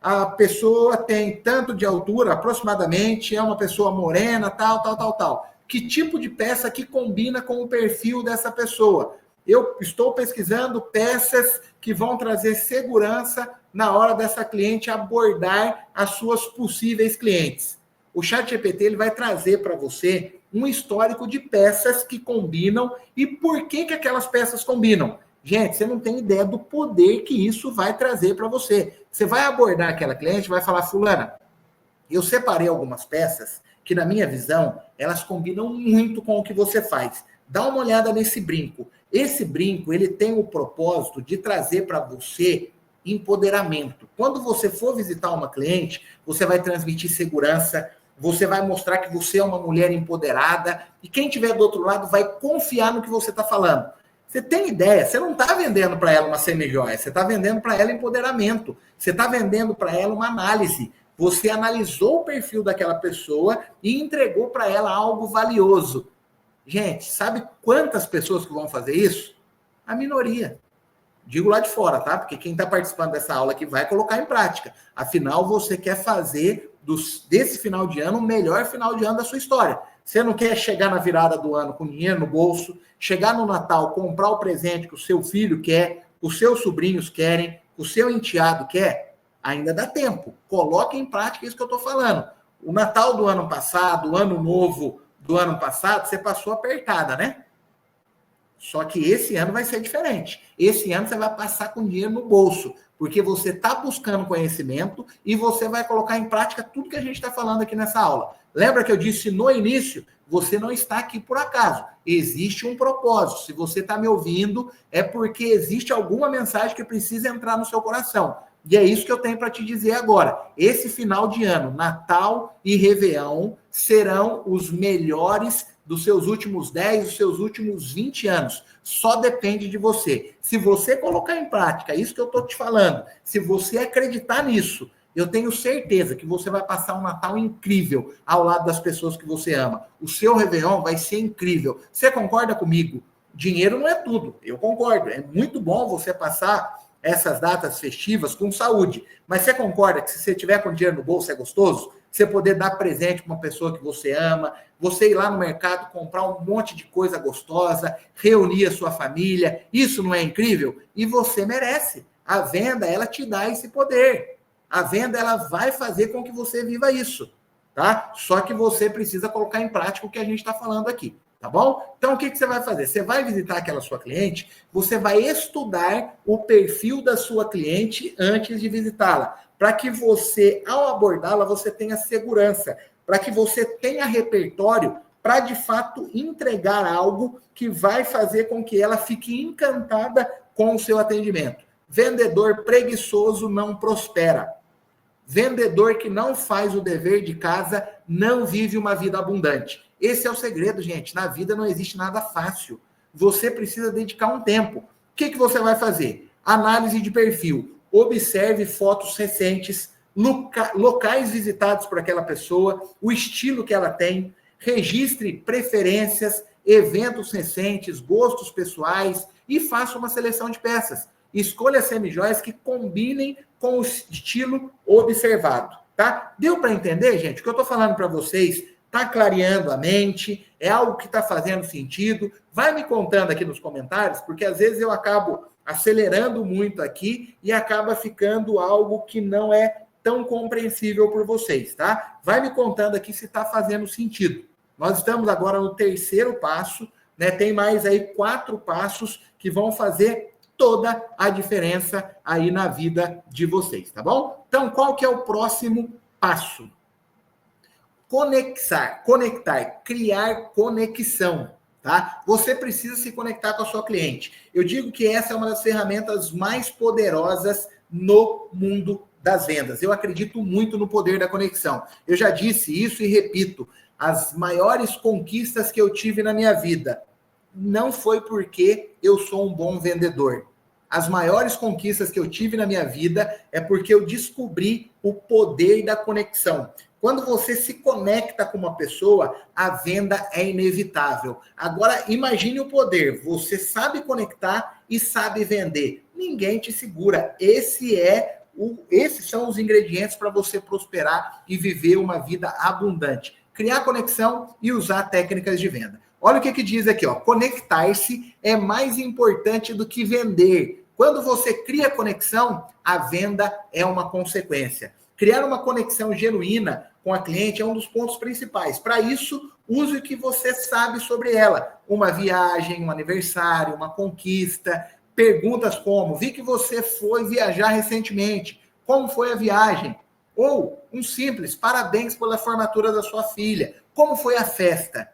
A pessoa tem tanto de altura, aproximadamente, é uma pessoa morena, tal. Que tipo de peça que combina com o perfil dessa pessoa? Eu estou pesquisando peças que vão trazer segurança na hora dessa cliente abordar as suas possíveis clientes. O ChatGPT ele vai trazer para você um histórico de peças que combinam e por que aquelas peças combinam. Gente, você não tem ideia do poder que isso vai trazer para você. Você vai abordar aquela cliente, vai falar, fulana, eu separei algumas peças que, na minha visão, elas combinam muito com o que você faz. Dá uma olhada nesse brinco. Esse brinco, ele tem o propósito de trazer para você empoderamento. Quando você for visitar uma cliente, você vai transmitir segurança, você vai mostrar que você é uma mulher empoderada e quem estiver do outro lado vai confiar no que você está falando. Você tem ideia, você não está vendendo para ela uma semijoia, você está vendendo para ela empoderamento, você está vendendo para ela uma análise. Você analisou o perfil daquela pessoa e entregou para ela algo valioso. Gente, sabe quantas pessoas que vão fazer isso? A minoria. Digo lá de fora, tá? Porque quem está participando dessa aula aqui vai colocar em prática. Afinal, você quer fazer desse final de ano o melhor final de ano da sua história. Você não quer chegar na virada do ano com dinheiro no bolso, chegar no Natal, comprar o presente que o seu filho quer, os seus sobrinhos querem, o seu enteado quer? Ainda dá tempo. Coloque em prática isso que eu estou falando. O Natal do ano passado, o Ano Novo do ano passado, você passou apertada, né? Só que esse ano vai ser diferente. Esse ano você vai passar com dinheiro no bolso, porque você está buscando conhecimento e você vai colocar em prática tudo que a gente está falando aqui nessa aula. Lembra que eu disse no início? Você não está aqui por acaso. Existe um propósito. Se você está me ouvindo, é porque existe alguma mensagem que precisa entrar no seu coração. E é isso que eu tenho para te dizer agora. Esse final de ano, Natal e Réveillon, serão os melhores dos seus últimos 10, dos seus últimos 20 anos. Só depende de você. Se você colocar em prática isso que eu estou te falando, se você acreditar nisso, eu tenho certeza que você vai passar um Natal incrível ao lado das pessoas que você ama. O seu Réveillon vai ser incrível. Você concorda comigo? Dinheiro não é tudo. Eu concordo. É muito bom você passar essas datas festivas com saúde. Mas você concorda que se você tiver com dinheiro no bolso é gostoso? Você poder dar presente para uma pessoa que você ama, você ir lá no mercado comprar um monte de coisa gostosa, reunir a sua família, isso não é incrível? E você merece. A venda, ela te dá esse poder. A venda, ela vai fazer com que você viva isso, tá? Só que você precisa colocar em prática o que a gente está falando aqui, tá bom? Então, o que você vai fazer? Você vai visitar aquela sua cliente, você vai estudar o perfil da sua cliente antes de visitá-la, para que você, ao abordá-la, você tenha segurança, para que você tenha repertório para, de fato, entregar algo que vai fazer com que ela fique encantada com o seu atendimento. Vendedor preguiçoso não prospera. Vendedor que não faz o dever de casa não vive uma vida abundante. Esse é o segredo, gente. Na vida não existe nada fácil. Você precisa dedicar um tempo. O que você vai fazer? Análise de perfil. Observe fotos recentes, locais visitados por aquela pessoa, o estilo que ela tem. Registre preferências, eventos recentes, gostos pessoais e faça uma seleção de peças. Escolha semijoias que combinem com o estilo observado. tá? Deu para entender, gente? O que eu estou falando para vocês está clareando a mente, é algo que está fazendo sentido. Vai me contando aqui nos comentários, porque às vezes eu acabo acelerando muito aqui e acaba ficando algo que não é tão compreensível por vocês, tá? Vai me contando aqui se está fazendo sentido. Nós estamos agora no terceiro passo, né? Tem mais aí 4 passos que vão fazer toda a diferença aí na vida de vocês, tá bom? Então, qual que é o próximo passo? Conectar, criar conexão, tá? Você precisa se conectar com a sua cliente. Eu digo que essa é uma das ferramentas mais poderosas no mundo das vendas. Eu acredito muito no poder da conexão. Eu já disse isso e repito, as maiores conquistas que eu tive na minha vida não foi porque eu sou um bom vendedor. As maiores conquistas que eu tive na minha vida é porque eu descobri o poder da conexão. Quando você se conecta com uma pessoa, a venda é inevitável. Agora, imagine o poder. Você sabe conectar e sabe vender. Ninguém te segura. Esses são os ingredientes para você prosperar e viver uma vida abundante. Criar conexão e usar técnicas de venda. Olha o que diz aqui, ó. Conectar-se é mais importante do que vender. Quando você cria conexão, a venda é uma consequência. Criar uma conexão genuína com a cliente é um dos pontos principais. Para isso, use o que você sabe sobre ela. Uma viagem, um aniversário, uma conquista. Perguntas como, vi que você foi viajar recentemente. Como foi a viagem? Ou, um simples, parabéns pela formatura da sua filha. Como foi a festa?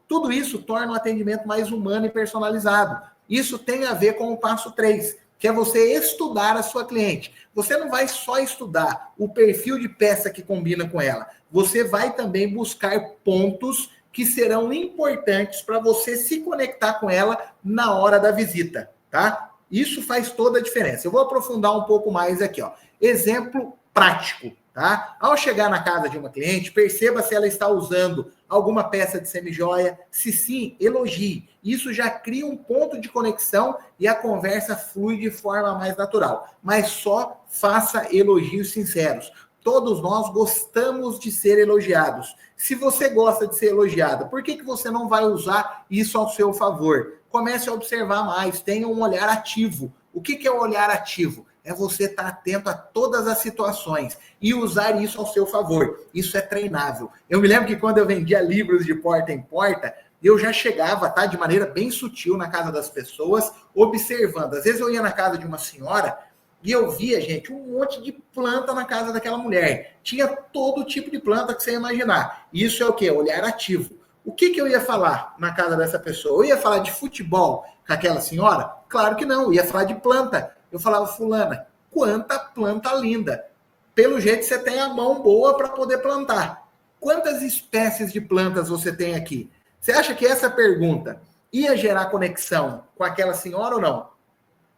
Tudo isso torna o atendimento mais humano e personalizado. Isso tem a ver com o passo 3, que é você estudar a sua cliente. Você não vai só estudar o perfil de peça que combina com ela. Você vai também buscar pontos que serão importantes para você se conectar com ela na hora da visita, tá? Isso faz toda a diferença. Eu vou aprofundar um pouco mais aqui, ó. Exemplo prático, tá? Ao chegar na casa de uma cliente, perceba se ela está usando alguma peça de semijoia. Se sim, elogie. Isso já cria um ponto de conexão e a conversa flui de forma mais natural. Mas só faça elogios sinceros. Todos nós gostamos de ser elogiados. Se você gosta de ser elogiado, por que você não vai usar isso ao seu favor? Comece a observar mais, tenha um olhar ativo. O que é o olhar ativo? É você estar atento a todas as situações e usar isso ao seu favor. Isso é treinável. Eu me lembro que quando eu vendia livros de porta em porta, eu já chegava, tá, de maneira bem sutil na casa das pessoas, observando. Às vezes eu ia na casa de uma senhora e eu via, gente, um monte de planta na casa daquela mulher. Tinha todo tipo de planta que você ia imaginar. Isso é o quê? Olhar ativo. O que eu ia falar na casa dessa pessoa? Eu ia falar de futebol com aquela senhora? Claro que não, eu ia falar de planta. Eu falava, fulana, quanta planta linda. Pelo jeito você tem a mão boa para poder plantar. Quantas espécies de plantas você tem aqui? Você acha que essa pergunta ia gerar conexão com aquela senhora ou não?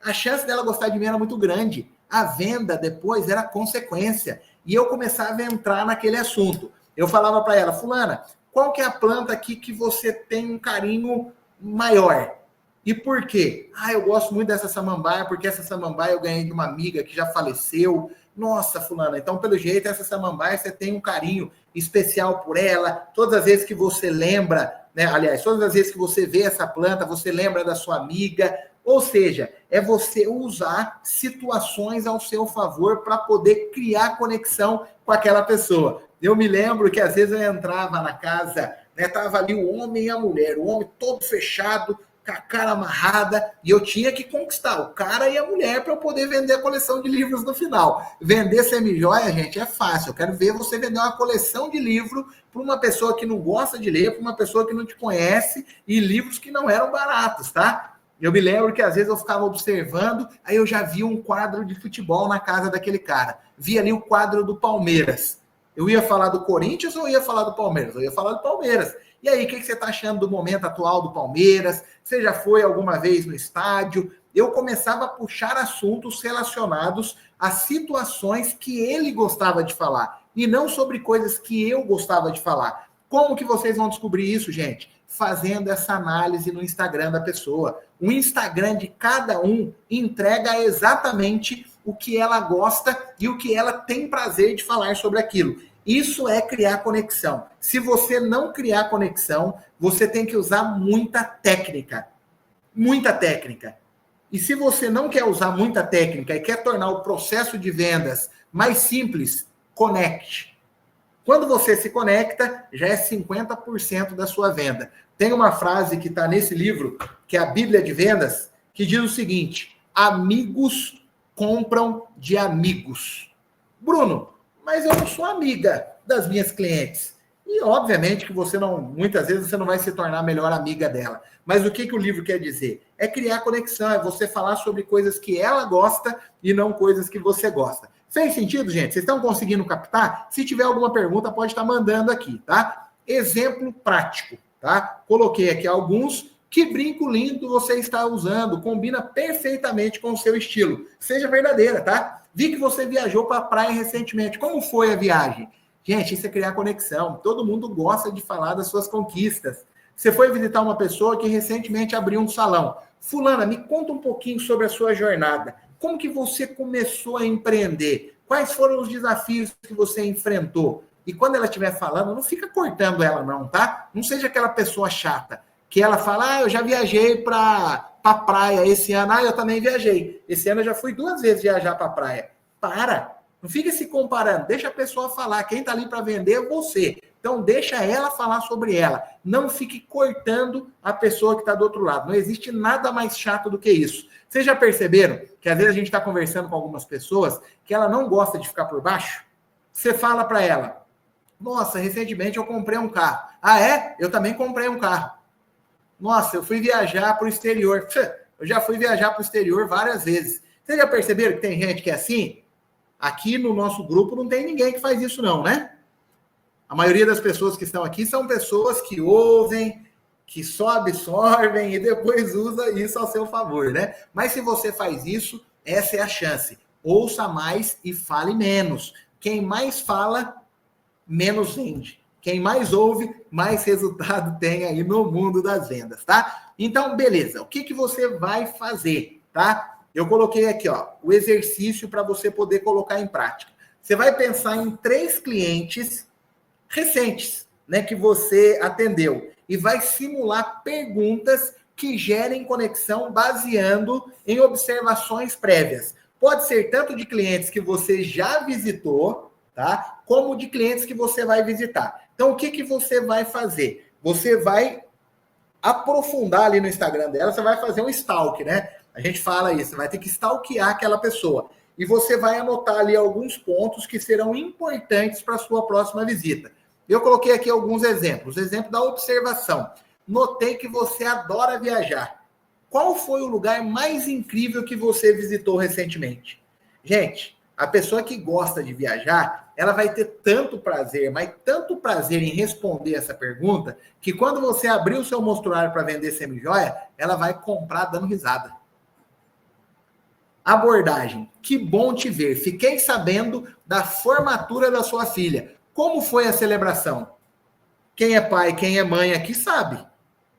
A chance dela gostar de mim era muito grande. A venda depois era consequência. E eu começava a entrar naquele assunto. Eu falava para ela, fulana, qual que é a planta aqui que você tem um carinho maior? E por quê? Eu gosto muito dessa samambaia, porque essa samambaia eu ganhei de uma amiga que já faleceu. Nossa, fulana, então pelo jeito essa samambaia você tem um carinho especial por ela. Todas as vezes que você lembra, né? Aliás, todas as vezes que você vê essa planta, você lembra da sua amiga. Ou seja, é você usar situações ao seu favor para poder criar conexão com aquela pessoa. Eu me lembro que às vezes eu entrava na casa, né, tava ali o homem e a mulher, o homem todo fechado, com a cara amarrada, e eu tinha que conquistar o cara e a mulher para eu poder vender a coleção de livros no final. Vender semijoia, gente, é fácil. Eu quero ver você vender uma coleção de livros para uma pessoa que não gosta de ler, para uma pessoa que não te conhece, e livros que não eram baratos, tá? Eu me lembro que às vezes eu ficava observando, aí eu já via um quadro de futebol na casa daquele cara. Via ali o quadro do Palmeiras. Eu ia falar do Corinthians ou ia falar do Palmeiras? Eu ia falar do Palmeiras. E aí, o que você está achando do momento atual do Palmeiras? Você já foi alguma vez no estádio? Eu começava a puxar assuntos relacionados a situações que ele gostava de falar, e não sobre coisas que eu gostava de falar. Como que vocês vão descobrir isso, gente? Fazendo essa análise no Instagram da pessoa. O Instagram de cada um entrega exatamente o que ela gosta e o que ela tem prazer de falar sobre aquilo. Isso é criar conexão. Se você não criar conexão, você tem que usar muita técnica. Muita técnica. E se você não quer usar muita técnica e quer tornar o processo de vendas mais simples, conecte. Quando você se conecta, já é 50% da sua venda. Tem uma frase que está nesse livro, que é a Bíblia de Vendas, que diz o seguinte: amigos compram de amigos. Bruno, mas eu não sou amiga das minhas clientes. E obviamente que você não, muitas vezes você não vai se tornar a melhor amiga dela. Mas o que o livro quer dizer? É criar conexão, é você falar sobre coisas que ela gosta e não coisas que você gosta. Fez sentido, gente? Vocês estão conseguindo captar? Se tiver alguma pergunta, pode estar mandando aqui, tá? Exemplo prático, tá? Coloquei aqui alguns. Que brinco lindo você está usando, combina perfeitamente com o seu estilo. Seja verdadeira, tá? Vi que você viajou para a praia recentemente. Como foi a viagem? Gente, isso é criar conexão. Todo mundo gosta de falar das suas conquistas. Você foi visitar uma pessoa que recentemente abriu um salão. Fulana, me conta um pouquinho sobre a sua jornada. Como que você começou a empreender? Quais foram os desafios que você enfrentou? E quando ela estiver falando, não fica cortando ela não, tá? Não seja aquela pessoa chata que ela fala, eu já viajei para a praia esse ano. Eu também viajei. Esse ano eu já fui 2 vezes viajar para a praia. Para! Não fica se comparando. Deixa a pessoa falar. Quem está ali para vender é você. Então, deixa ela falar sobre ela. Não fique cortando a pessoa que está do outro lado. Não existe nada mais chato do que isso. Vocês já perceberam que às vezes a gente está conversando com algumas pessoas que ela não gosta de ficar por baixo? Você fala para ela, nossa, recentemente eu comprei um carro. Ah, é? Eu também comprei um carro. Nossa, eu fui viajar para o exterior. Eu já fui viajar para o exterior várias vezes. Vocês já perceberam que tem gente que é assim? Aqui no nosso grupo não tem ninguém que faz isso não, né? A maioria das pessoas que estão aqui são pessoas que ouvem, que só absorvem e depois usa isso ao seu favor, né? Mas se você faz isso, essa é a chance. Ouça mais e fale menos. Quem mais fala, menos vende. Quem mais ouve, mais resultado tem aí no mundo das vendas, tá? Então, beleza. O que você vai fazer, tá? Eu coloquei aqui, ó, o exercício para você poder colocar em prática. Você vai pensar em 3 clientes recentes, né, que você atendeu e vai simular perguntas que gerem conexão baseando em observações prévias. Pode ser tanto de clientes que você já visitou, tá? Como de clientes que você vai visitar. Então, o que você vai fazer? Você vai aprofundar ali no Instagram dela, você vai fazer um stalk, né? A gente fala isso, você vai ter que stalkear aquela pessoa. E você vai anotar ali alguns pontos que serão importantes para a sua próxima visita. Eu coloquei aqui alguns exemplos. Exemplo da observação. Notei que você adora viajar. Qual foi o lugar mais incrível que você visitou recentemente? Gente, a pessoa que gosta de viajar, ela vai ter tanto prazer, mas tanto prazer em responder essa pergunta, que quando você abrir o seu mostruário para vender semijoia, ela vai comprar dando risada. Abordagem. Que bom te ver. Fiquei sabendo da formatura da sua filha. Como foi a celebração? Quem é pai, quem é mãe aqui sabe.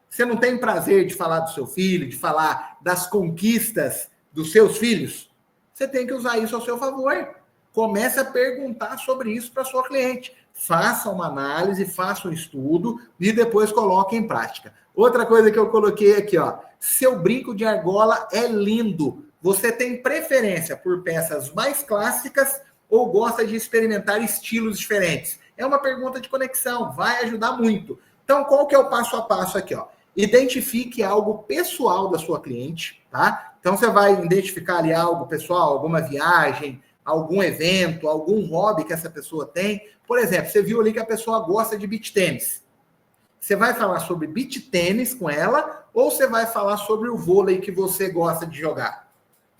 Você não tem prazer de falar do seu filho, de falar das conquistas dos seus filhos? Você tem que usar isso ao seu favor. Comece a perguntar sobre isso para sua cliente. Faça uma análise, faça um estudo e depois coloque em prática. Outra coisa que eu coloquei aqui, ó. Seu brinco de argola é lindo. Você tem preferência por peças mais clássicas ou gosta de experimentar estilos diferentes? É uma pergunta de conexão, vai ajudar muito. Então, qual que é o passo a passo aqui, ó? Identifique algo pessoal da sua cliente, tá? Então, você vai identificar ali algo pessoal, alguma viagem, algum evento, algum hobby que essa pessoa tem. Por exemplo, você viu ali que a pessoa gosta de beach tênis. Você vai falar sobre beach tênis com ela ou você vai falar sobre o vôlei que você gosta de jogar?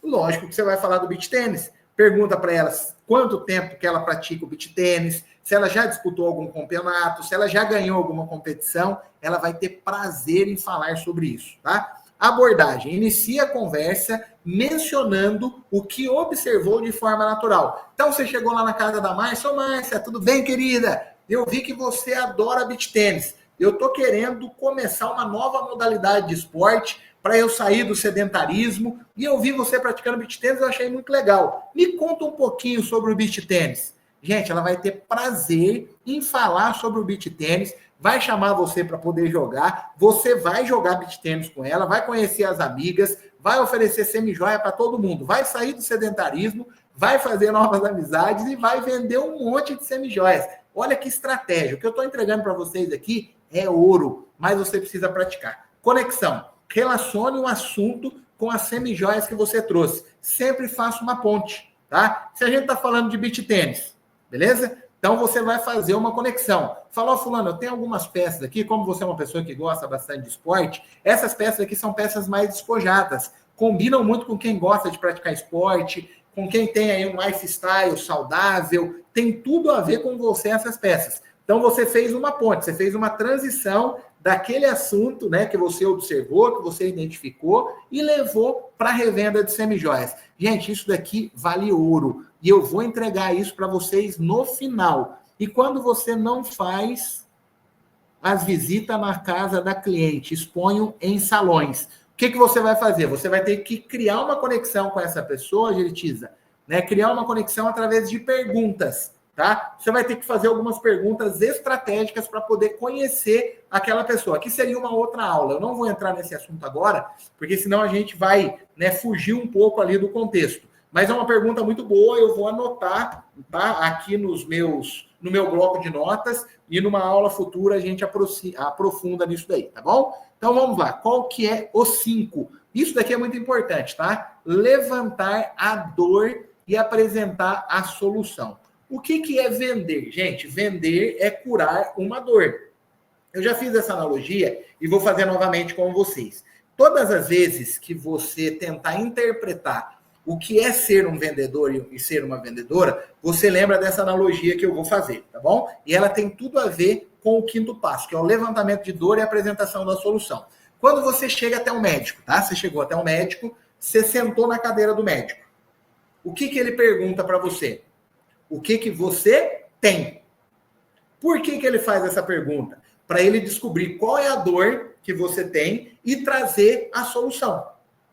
Lógico que você vai falar do beach tênis. Pergunta para ela quanto tempo que ela pratica o beach tênis, se ela já disputou algum campeonato, se ela já ganhou alguma competição, ela vai ter prazer em falar sobre isso, tá? Abordagem. Inicia a conversa mencionando o que observou de forma natural. Então, você chegou lá na casa da Márcia. Ô, Márcia, tudo bem, querida? Eu vi que você adora beach tênis. Eu tô querendo começar uma nova modalidade de esporte, para eu sair do sedentarismo. E eu vi você praticando beach tênis, eu achei muito legal. Me conta um pouquinho sobre o beach tênis. Gente, ela vai ter prazer em falar sobre o beach tênis, vai chamar você para poder jogar, você vai jogar beach tênis com ela, vai conhecer as amigas, vai oferecer semi-joia para todo mundo, vai sair do sedentarismo, vai fazer novas amizades e vai vender um monte de semi-joias. Olha que estratégia. O que eu estou entregando para vocês aqui é ouro, mas você precisa praticar. Conexão. Relacione um assunto com as semi-joias que você trouxe. Sempre faça uma ponte, tá? Se a gente está falando de beach tênis, beleza? Então você vai fazer uma conexão. Falou, fulano, eu tenho algumas peças aqui, como você é uma pessoa que gosta bastante de esporte, essas peças aqui são peças mais despojadas. Combinam muito com quem gosta de praticar esporte, com quem tem aí um lifestyle saudável, tem tudo a ver com você essas peças. Então você fez uma ponte, você fez uma transição daquele assunto, né, que você observou, que você identificou e levou para a revenda de semijoias. Gente, isso daqui vale ouro e eu vou entregar isso para vocês no final. E quando você não faz as visitas na casa da cliente, exponham em salões. O que você vai fazer? Você vai ter que criar uma conexão com essa pessoa, Geritiza, né? Criar uma conexão através de perguntas, tá? Você vai ter que fazer algumas perguntas estratégicas para poder conhecer aquela pessoa. Aqui seria uma outra aula. Eu não vou entrar nesse assunto agora, porque senão a gente vai, né, fugir um pouco ali do contexto. Mas é uma pergunta muito boa, eu vou anotar, tá, aqui no meu bloco de notas, e numa aula futura a gente aprofunda nisso daí, tá bom? Então vamos lá, qual que é o 5? Isso daqui é muito importante, tá? Levantar a dor e apresentar a solução. O que é vender? Gente, vender é curar uma dor. Eu já fiz essa analogia e vou fazer novamente com vocês. Todas as vezes que você tentar interpretar o que é ser um vendedor e ser uma vendedora, você lembra dessa analogia que eu vou fazer, tá bom? E ela tem tudo a ver com o 5º passo, que é o levantamento de dor e a apresentação da solução. Quando você chega até um médico, tá? Você chegou até um médico, você sentou na cadeira do médico. O que ele pergunta para você? O que você tem? Por que ele faz essa pergunta? Para ele descobrir qual é a dor que você tem e trazer a solução,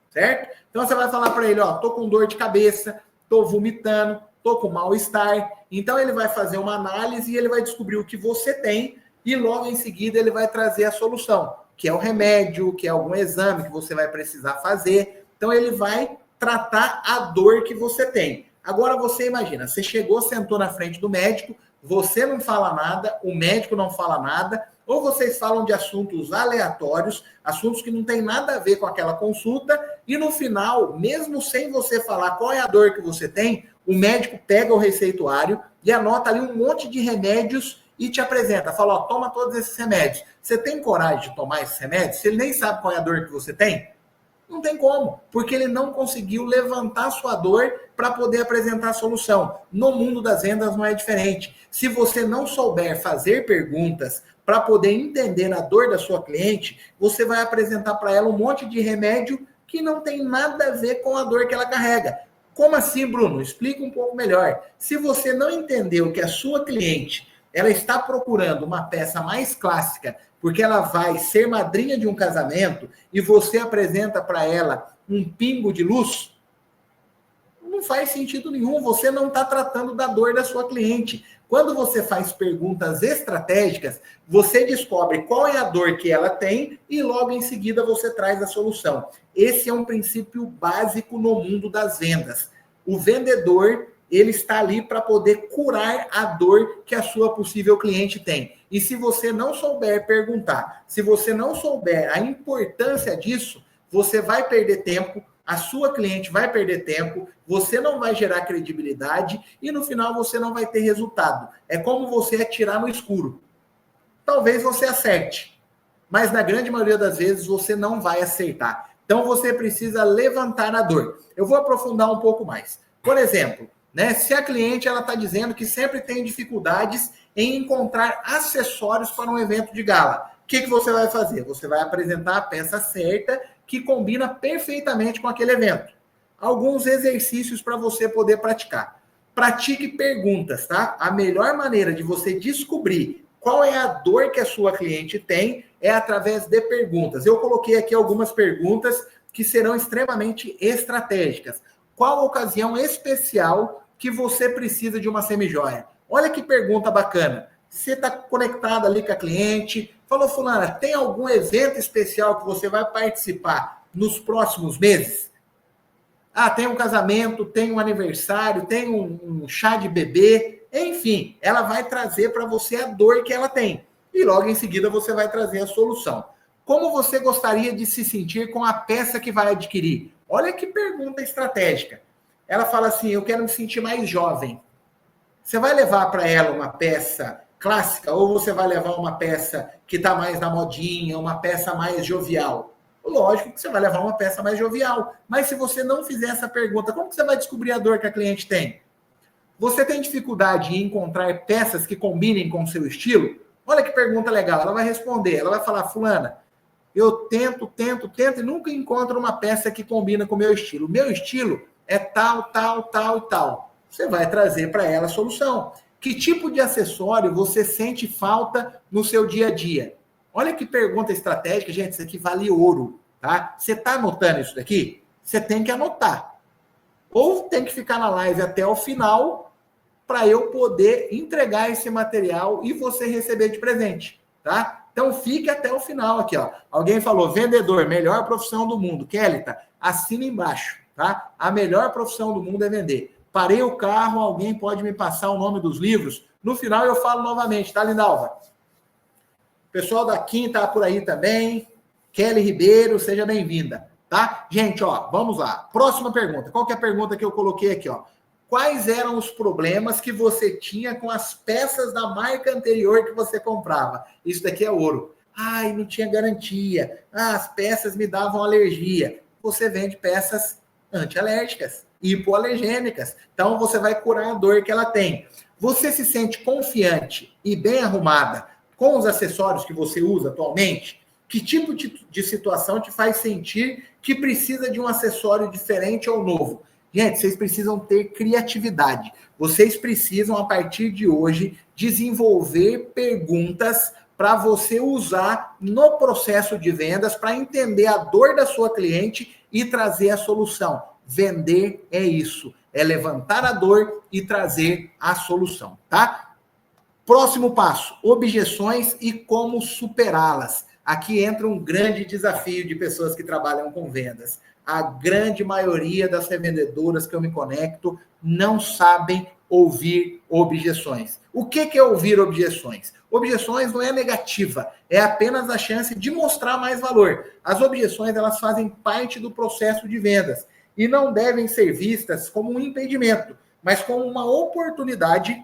certo? Então você vai falar para ele, ó, tô com dor de cabeça, tô vomitando, tô com mal-estar. Então ele vai fazer uma análise e ele vai descobrir o que você tem e logo em seguida ele vai trazer a solução, que é o remédio, que é algum exame que você vai precisar fazer. Então ele vai tratar a dor que você tem. Agora você imagina, você chegou, sentou na frente do médico, você não fala nada, o médico não fala nada, ou vocês falam de assuntos aleatórios, assuntos que não tem nada a ver com aquela consulta, e no final, mesmo sem você falar qual é a dor que você tem, o médico pega o receituário e anota ali um monte de remédios e te apresenta, fala, ó, toma todos esses remédios. Você tem coragem de tomar esses remédios? Se ele nem sabe qual é a dor que você tem, não tem como, porque ele não conseguiu levantar sua dor para poder apresentar a solução. No mundo das vendas não é diferente. Se você não souber fazer perguntas para poder entender a dor da sua cliente, você vai apresentar para ela um monte de remédio que não tem nada a ver com a dor que ela carrega. Como assim, Bruno? Explica um pouco melhor. Se você não entendeu que a sua cliente ela está procurando uma peça mais clássica, porque ela vai ser madrinha de um casamento e você apresenta para ela um pingo de luz, não faz sentido nenhum. Você não está tratando da dor da sua cliente. Quando você faz perguntas estratégicas, você descobre qual é a dor que ela tem e logo em seguida você traz a solução. Esse é um princípio básico no mundo das vendas. O vendedor, ele está ali para poder curar a dor que a sua possível cliente tem. E se você não souber perguntar, se você não souber a importância disso, você vai perder tempo, a sua cliente vai perder tempo, você não vai gerar credibilidade e no final você não vai ter resultado. É como você atirar no escuro. Talvez você acerte, mas na grande maioria das vezes você não vai acertar. Então você precisa levantar a dor. Eu vou aprofundar um pouco mais. Por exemplo, né, se a cliente ela está dizendo que sempre tem dificuldades em encontrar acessórios para um evento de gala, o que você vai fazer? Você vai apresentar a peça certa que combina perfeitamente com aquele evento. Alguns exercícios para você poder praticar. Pratique perguntas, tá? A melhor maneira de você descobrir Qual é a dor que a sua cliente tem? É através de perguntas. Eu coloquei aqui algumas perguntas que serão extremamente estratégicas. Qual ocasião especial que você precisa de uma semijoia? Olha que pergunta bacana. Você está conectado ali com a cliente, falou, fulana, tem algum evento especial que você vai participar nos próximos meses? Ah, tem um casamento, tem um aniversário, tem um chá de bebê, enfim, ela vai trazer para você a dor que ela tem. E logo em seguida você vai trazer a solução. Como você gostaria de se sentir com a peça que vai adquirir? Olha que pergunta estratégica. Ela fala assim, eu quero me sentir mais jovem. Você vai levar para ela uma peça clássica ou você vai levar uma peça que está mais na modinha, uma peça mais jovial? Lógico que você vai levar uma peça mais jovial. Mas se você não fizer essa pergunta, como que você vai descobrir a dor que a cliente tem? Você tem dificuldade em encontrar peças que combinem com o seu estilo? Olha que pergunta legal. Ela vai responder, ela vai falar, fulana, eu tento e nunca encontro uma peça que combina com o meu estilo. O meu estilo é tal e tal. Você vai trazer para ela a solução. Que tipo de acessório você sente falta no seu dia a dia? Olha que pergunta estratégica, gente, isso aqui vale ouro, tá? Você está anotando isso daqui? Você tem que anotar. Ou tem que ficar na live até o final para eu poder entregar esse material e você receber de presente, tá? Então fique até o final aqui, ó. Alguém falou, vendedor, melhor profissão do mundo. Kelita, assina embaixo, tá? A melhor profissão do mundo é vender. Parei o carro, alguém pode me passar o nome dos livros? No final eu falo novamente, tá, Lindalva? O pessoal da Kim tá por aí também. Kelly Ribeiro, seja bem-vinda, tá? Gente, ó, vamos lá. Próxima pergunta. Qual que é a pergunta que eu coloquei aqui, ó? Quais eram os problemas que você tinha com as peças da marca anterior que você comprava? Isso daqui é ouro. Ai, não tinha garantia. Ah, as peças me davam alergia. Você vende peças antialérgicas, hipoalergênicas. Então, você vai curar a dor que ela tem. Você se sente confiante e bem arrumada com os acessórios que você usa atualmente? Que tipo de situação te faz sentir que precisa de um acessório diferente ou novo? Gente, vocês precisam ter criatividade. Vocês precisam, a partir de hoje, desenvolver perguntas para você usar no processo de vendas para entender a dor da sua cliente e trazer a solução. Vender é isso, é levantar a dor e trazer a solução, tá? Próximo passo, objeções e como superá-las. Aqui entra um grande desafio de pessoas que trabalham com vendas. A grande maioria das revendedoras que eu me conecto não sabem ouvir objeções. O que é ouvir objeções? Objeções não é negativa, é apenas a chance de mostrar mais valor. As objeções, elas fazem parte do processo de vendas e não devem ser vistas como um impedimento, mas como uma oportunidade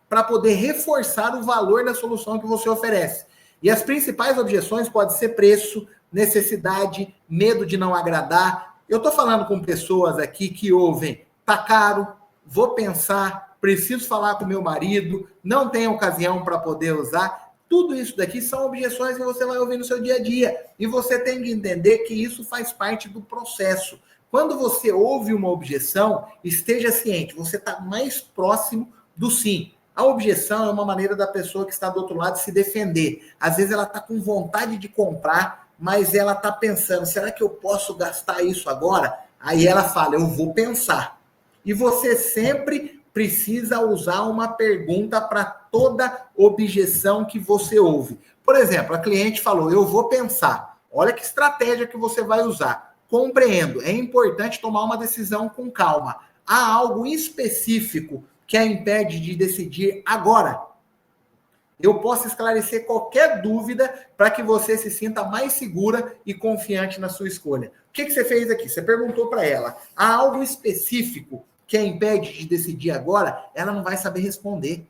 para poder reforçar o valor da solução que você oferece. E as principais objeções podem ser preço, necessidade, medo de não agradar. Eu estou falando com pessoas aqui que ouvem, tá caro, vou pensar, preciso falar com meu marido, não tem ocasião para poder usar. Tudo isso daqui são objeções que você vai ouvir no seu dia a dia. E você tem que entender que isso faz parte do processo. Quando você ouve uma objeção, esteja ciente, você está mais próximo do sim. A objeção é uma maneira da pessoa que está do outro lado se defender. Às vezes ela está com vontade de comprar, mas ela está pensando, será que eu posso gastar isso agora? Aí ela fala, eu vou pensar. E você sempre precisa usar uma pergunta para toda objeção que você ouve. Por exemplo, a cliente falou, eu vou pensar. Olha que estratégia que você vai usar. Compreendo, é importante tomar uma decisão com calma. Há algo específico que a impede de decidir agora? Eu posso esclarecer qualquer dúvida para que você se sinta mais segura e confiante na sua escolha. O que você fez aqui? Você perguntou para ela. Há algo específico que a impede de decidir agora? Ela não vai saber responder.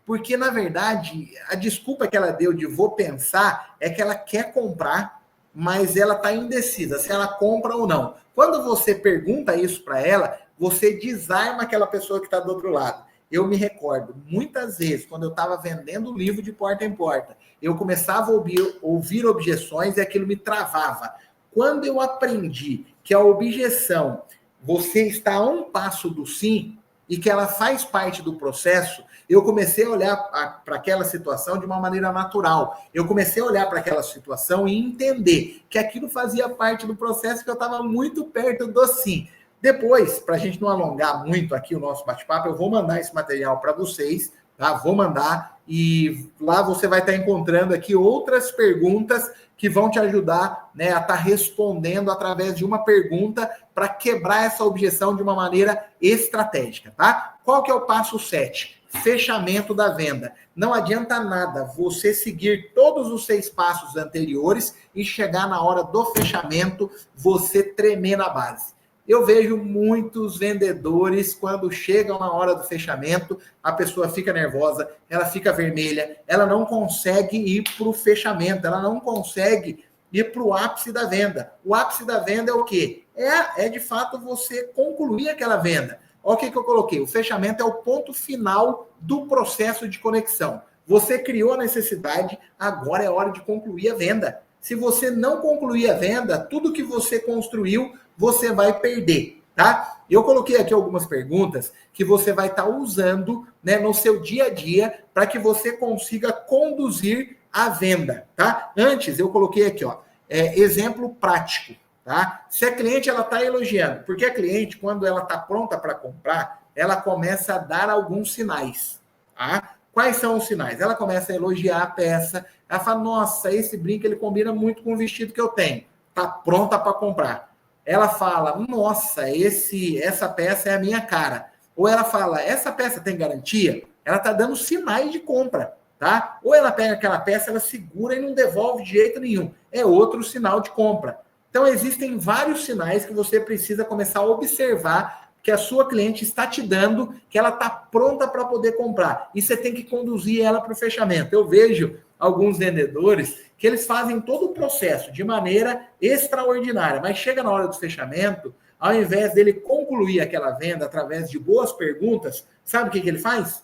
Porque, na verdade, a desculpa que ela deu de vou pensar é que ela quer comprar, mas ela está indecisa se ela compra ou não. Quando você pergunta isso para ela, você desarma aquela pessoa que está do outro lado. Eu me recordo, muitas vezes, quando eu estava vendendo livro de porta em porta, eu começava a ouvir objeções e aquilo me travava. Quando eu aprendi que a objeção, você está a um passo do sim, e que ela faz parte do processo, eu comecei a olhar para aquela situação de uma maneira natural. Eu comecei a olhar para aquela situação e entender que aquilo fazia parte do processo, que eu estava muito perto do sim. Depois, para a gente não alongar muito aqui o nosso bate-papo, eu vou mandar esse material para vocês, tá? Vou mandar e lá você vai estar encontrando aqui outras perguntas que vão te ajudar, né, a estar respondendo através de uma pergunta para quebrar essa objeção de uma maneira estratégica, tá? Qual que é o passo 7? Fechamento da venda. Não adianta nada você seguir todos os 6 passos anteriores e chegar na hora do fechamento, você tremer na base. Eu vejo muitos vendedores, quando chegam na hora do fechamento, a pessoa fica nervosa, ela fica vermelha, ela não consegue ir para o fechamento, ela não consegue ir para o ápice da venda. O ápice da venda é o quê? É de fato você concluir aquela venda. Olha o que eu coloquei. O fechamento é o ponto final do processo de conexão. Você criou a necessidade, agora é hora de concluir a venda. Se você não concluir a venda, tudo que você construiu, você vai perder, tá? Eu coloquei aqui algumas perguntas que você vai estar usando, né, no seu dia a dia para que você consiga conduzir a venda, tá? Antes, eu coloquei aqui, ó, exemplo prático. Tá? Se a cliente está elogiando, porque a cliente, quando ela está pronta para comprar, ela começa a dar alguns sinais. Tá? Quais são os sinais? Ela começa a elogiar a peça, ela fala, nossa, esse brinco ele combina muito com o vestido que eu tenho. Está pronta para comprar. Ela fala, nossa, essa peça é a minha cara. Ou ela fala, essa peça tem garantia? Ela está dando sinais de compra. Tá? Ou ela pega aquela peça, ela segura e não devolve de jeito nenhum. É outro sinal de compra. Então, existem vários sinais que você precisa começar a observar que a sua cliente está te dando, que ela está pronta para poder comprar. E você tem que conduzir ela para o fechamento. Eu vejo alguns vendedores que eles fazem todo o processo de maneira extraordinária, mas chega na hora do fechamento, ao invés dele concluir aquela venda através de boas perguntas, sabe o que ele faz?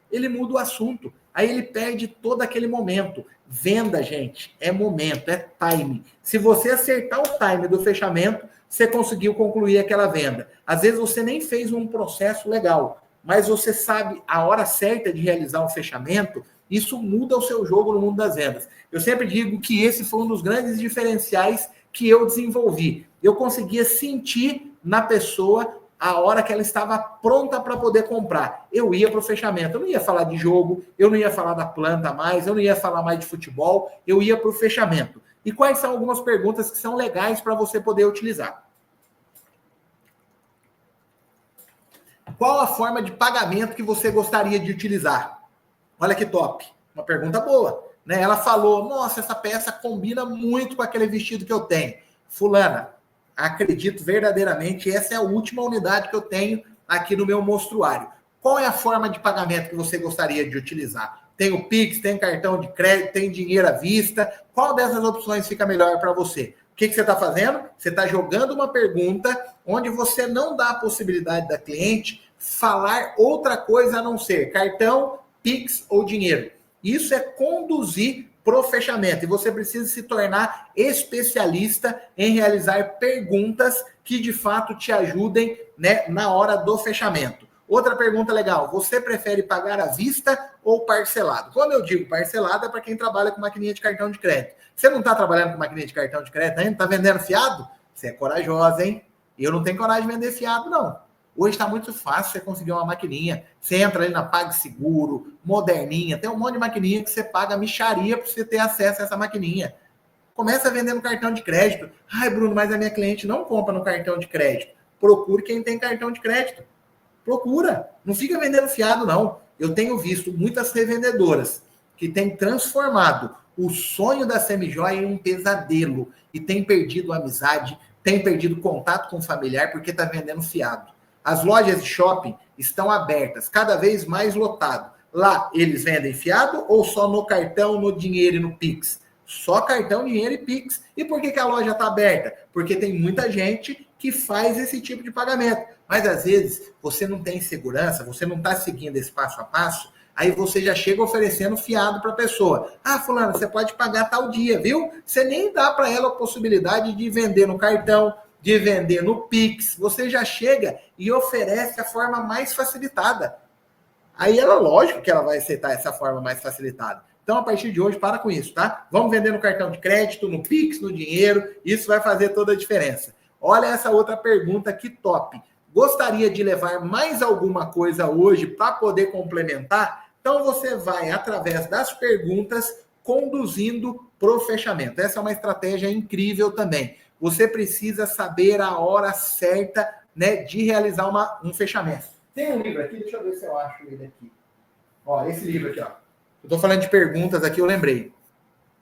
Ele muda o assunto. Aí ele perde todo aquele momento. Venda, gente, é momento, é time. Se você acertar o time do fechamento, você conseguiu concluir aquela venda. Às vezes você nem fez um processo legal, mas você sabe a hora certa de realizar um fechamento, isso muda o seu jogo no mundo das vendas. Eu sempre digo que esse foi um dos grandes diferenciais que eu desenvolvi. Eu conseguia sentir na pessoa a hora que ela estava pronta para poder comprar. Eu ia para o fechamento. Eu não ia falar de jogo, eu não ia falar da planta mais, eu não ia falar mais de futebol, eu ia para o fechamento. E quais são algumas perguntas que são legais para você poder utilizar? Qual a forma de pagamento que você gostaria de utilizar? Olha que top. Uma pergunta boa. Né? Ela falou, nossa, essa peça combina muito com aquele vestido que eu tenho. Fulana, acredito verdadeiramente, essa é a última unidade que eu tenho aqui no meu mostruário. Qual é a forma de pagamento que você gostaria de utilizar? Tem o Pix, tem cartão de crédito, tem dinheiro à vista. Qual dessas opções fica melhor para você? O que você está fazendo? Você está jogando uma pergunta onde você não dá a possibilidade da cliente falar outra coisa a não ser cartão, Pix ou dinheiro. Isso é conduzir pro fechamento. E você precisa se tornar especialista em realizar perguntas que de fato te ajudem, né, na hora do fechamento. Outra pergunta legal, você prefere pagar à vista ou parcelado? Quando eu digo parcelado é para quem trabalha com maquininha de cartão de crédito. Você não está trabalhando com maquininha de cartão de crédito ainda? Está vendendo fiado? Você é corajosa, hein? Eu não tenho coragem de vender fiado, não. Hoje está muito fácil você conseguir uma maquininha. Você entra ali na PagSeguro, moderninha, tem um monte de maquininha que você paga mixaria para você ter acesso a essa maquininha. Começa vendendo cartão de crédito. Ai, Bruno, mas a minha cliente não compra no cartão de crédito. Procure quem tem cartão de crédito. Procura. Não fica vendendo fiado, não. Eu tenho visto muitas revendedoras que têm transformado o sonho da semijoia em um pesadelo e têm perdido a amizade, têm perdido contato com o familiar porque está vendendo fiado. As lojas de shopping estão abertas, cada vez mais lotado. Lá, eles vendem fiado ou só no cartão, no dinheiro e no Pix? Só cartão, dinheiro e Pix. E por que a loja está aberta? Porque tem muita gente que faz esse tipo de pagamento. Mas, às vezes, você não tem segurança, você não está seguindo esse passo a passo, aí você já chega oferecendo fiado para a pessoa. Ah, fulano, você pode pagar tal dia, viu? Você nem dá para ela a possibilidade de vender no cartão, de vender no Pix, você já chega e oferece a forma mais facilitada. Aí ela, lógico que ela vai aceitar essa forma mais facilitada. Então, a partir de hoje, para com isso, tá? Vamos vender no cartão de crédito, no Pix, no dinheiro. Isso vai fazer toda a diferença. Olha essa outra pergunta que top. Gostaria de levar mais alguma coisa hoje para poder complementar? Então, você vai, através das perguntas, conduzindo para o fechamento. Essa é uma estratégia incrível também. Você precisa saber a hora certa, né, de realizar um fechamento. Tem um livro aqui, deixa eu ver se eu acho ele aqui. Ó, esse livro aqui, ó. Eu tô falando de perguntas aqui, eu lembrei.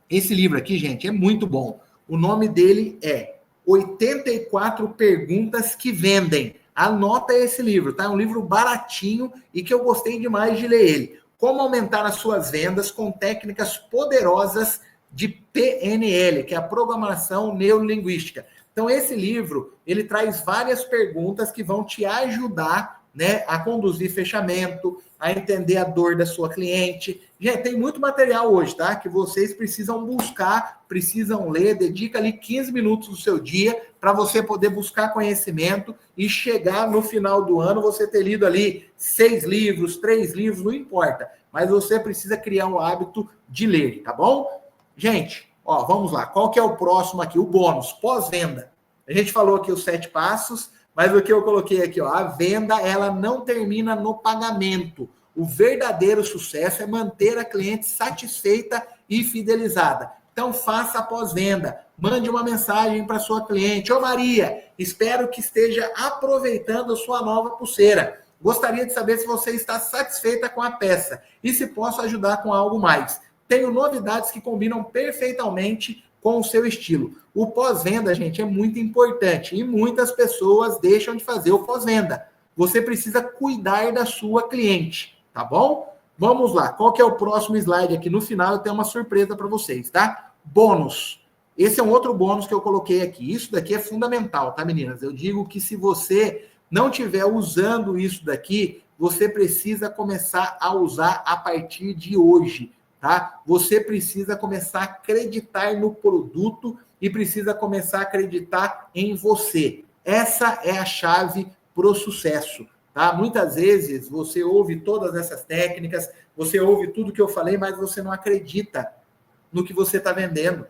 Esse livro aqui, gente, é muito bom. O nome dele é 84 Perguntas que Vendem. Anota esse livro, tá? É um livro baratinho e que eu gostei demais de ler ele. Como aumentar as suas vendas com técnicas poderosas de PNL, que é a Programação Neurolinguística. Então, esse livro, ele traz várias perguntas que vão te ajudar, né, a conduzir fechamento, a entender a dor da sua cliente. Gente, tem muito material hoje, tá? Que vocês precisam buscar, precisam ler, dedica ali 15 minutos do seu dia para você poder buscar conhecimento e chegar no final do ano, você ter lido ali 6 livros, 3 livros, não importa. Mas você precisa criar um hábito de ler, tá bom? Gente, ó, vamos lá. Qual que é o próximo aqui? O bônus, pós-venda. A gente falou aqui os 7 passos, mas o que eu coloquei aqui, ó, a venda, ela não termina no pagamento. O verdadeiro sucesso é manter a cliente satisfeita e fidelizada. Então, faça a pós-venda. Mande uma mensagem para sua cliente. Ô Maria, espero que esteja aproveitando a sua nova pulseira. Gostaria de saber se você está satisfeita com a peça e se posso ajudar com algo mais. Tenho novidades que combinam perfeitamente com o seu estilo. O pós-venda, gente, é muito importante e muitas pessoas deixam de fazer o pós-venda. Você precisa cuidar da sua cliente, tá bom? Vamos lá, qual que é o próximo slide aqui? No final eu tenho uma surpresa para vocês, tá? Bônus. Esse é um outro bônus que eu coloquei aqui. Isso daqui é fundamental, tá, meninas? Eu digo que se você não estiver usando isso daqui, você precisa começar a usar a partir de hoje. Tá? Você precisa começar a acreditar no produto e precisa começar a acreditar em você. Essa é a chave para o sucesso. Tá? Muitas vezes você ouve todas essas técnicas, você ouve tudo que eu falei, mas você não acredita no que você está vendendo.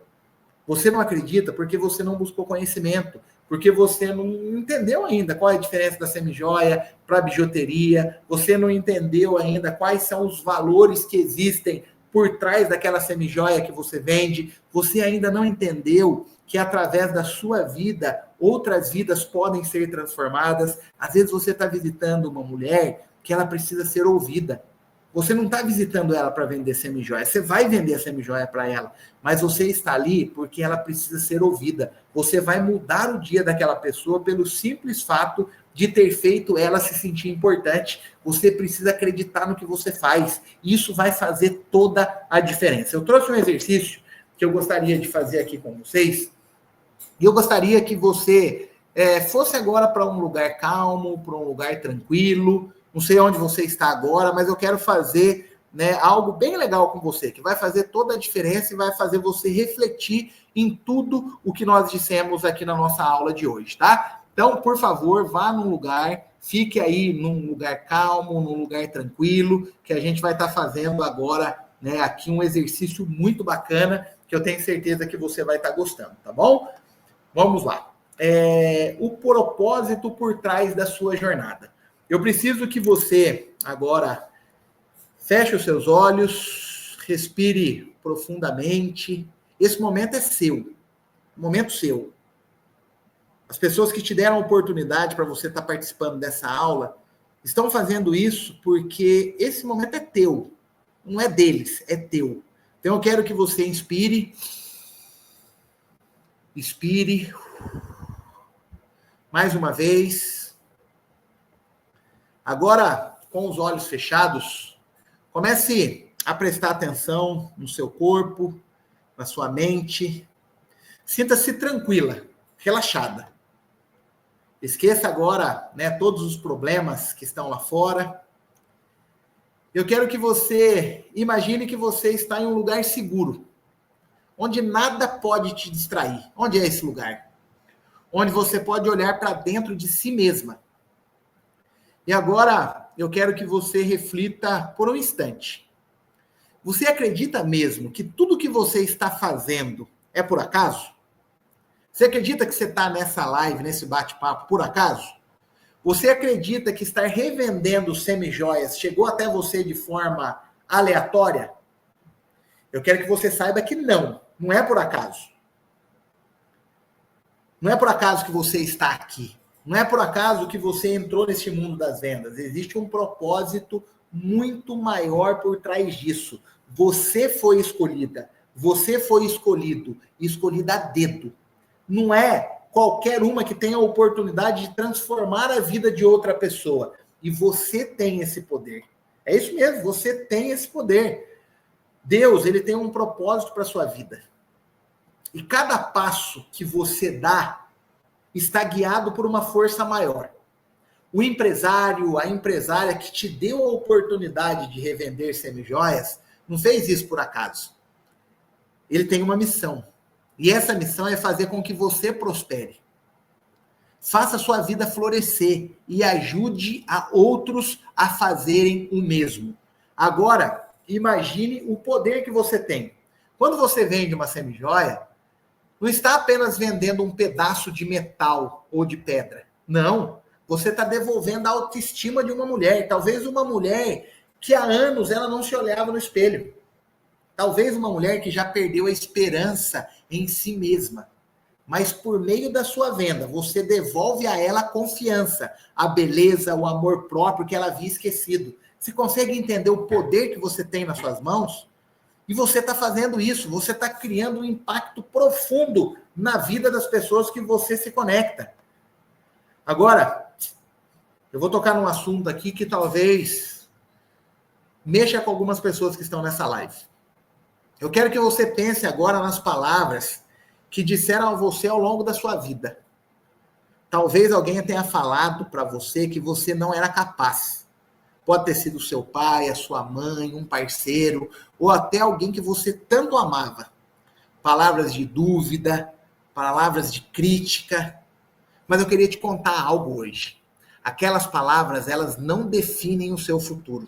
Você não acredita porque você não buscou conhecimento, porque você não entendeu ainda qual é a diferença da semijoia para a bijuteria, você não entendeu ainda quais são os valores que existem por trás daquela semijoia que você vende, você ainda não entendeu que através da sua vida, outras vidas podem ser transformadas. Às vezes você está visitando uma mulher que ela precisa ser ouvida. Você não está visitando ela para vender semijoia, você vai vender a semijoia para ela, mas você está ali porque ela precisa ser ouvida. Você vai mudar o dia daquela pessoa pelo simples fato de ter feito ela se sentir importante. Você precisa acreditar no que você faz. Isso vai fazer toda a diferença. Eu trouxe um exercício que eu gostaria de fazer aqui com vocês, e eu gostaria que você fosse agora para um lugar calmo, para um lugar tranquilo. Não sei onde você está agora, mas eu quero fazer, né, algo bem legal com você, que vai fazer toda a diferença e vai fazer você refletir em tudo o que nós dissemos aqui na nossa aula de hoje, tá? Então, por favor, vá num lugar, fique aí num lugar calmo, num lugar tranquilo, que a gente vai estar fazendo agora, né, aqui um exercício muito bacana, que eu tenho certeza que você vai estar gostando, tá bom? Vamos lá. O propósito por trás da sua jornada. Eu preciso que você agora feche os seus olhos, respire profundamente. Esse momento é seu, momento seu. As pessoas que te deram a oportunidade para você estar participando dessa aula estão fazendo isso porque esse momento é teu, não é deles, é teu. Então eu quero que você inspire, expire, mais uma vez. Agora, com os olhos fechados, comece a prestar atenção no seu corpo, na sua mente. Sinta-se tranquila, relaxada. Esqueça agora, né, todos os problemas que estão lá fora. Eu quero que você imagine que você está em um lugar seguro, onde nada pode te distrair. Onde é esse lugar? onde você pode olhar para dentro de si mesma. E agora eu quero que você reflita por um instante. Você acredita mesmo que tudo que você está fazendo é por acaso? Você acredita que você está nessa live, nesse bate-papo, por acaso? Você acredita que estar revendendo semijoias chegou até você de forma aleatória? Eu quero que você saiba que não é por acaso. Não é por acaso que você está aqui. Não é por acaso que você entrou nesse mundo das vendas. Existe um propósito muito maior por trás disso. Você foi escolhida. Você foi escolhido. Escolhida a dedo. Não é qualquer uma que tenha a oportunidade de transformar a vida de outra pessoa. E você tem esse poder. É isso mesmo, você tem esse poder. Deus, ele tem um propósito para a sua vida. E cada passo que você dá está guiado por uma força maior. O empresário, a empresária que te deu a oportunidade de revender semijoias, não fez isso por acaso. Ele tem uma missão. E essa missão é fazer com que você prospere. Faça a sua vida florescer e ajude a outros a fazerem o mesmo. Agora, imagine o poder que você tem. Quando você vende uma semijoia, não está apenas vendendo um pedaço de metal ou de pedra. Não. Você está devolvendo a autoestima de uma mulher. Talvez uma mulher que há anos ela não se olhava no espelho. Talvez uma mulher que já perdeu a esperança em si mesma. Mas por meio da sua venda, você devolve a ela a confiança, a beleza, o amor próprio que ela havia esquecido. Você consegue entender o poder que você tem nas suas mãos? E você está fazendo isso, você está criando um impacto profundo na vida das pessoas que você se conecta. Agora, eu vou tocar num assunto aqui que talvez mexa com algumas pessoas que estão nessa live. Eu quero que você pense agora nas palavras que disseram a você ao longo da sua vida. Talvez alguém tenha falado para você que você não era capaz. Pode ter sido seu pai, a sua mãe, um parceiro, ou até alguém que você tanto amava. Palavras de dúvida, palavras de crítica. Mas eu queria te contar algo hoje. Aquelas palavras, elas não definem o seu futuro.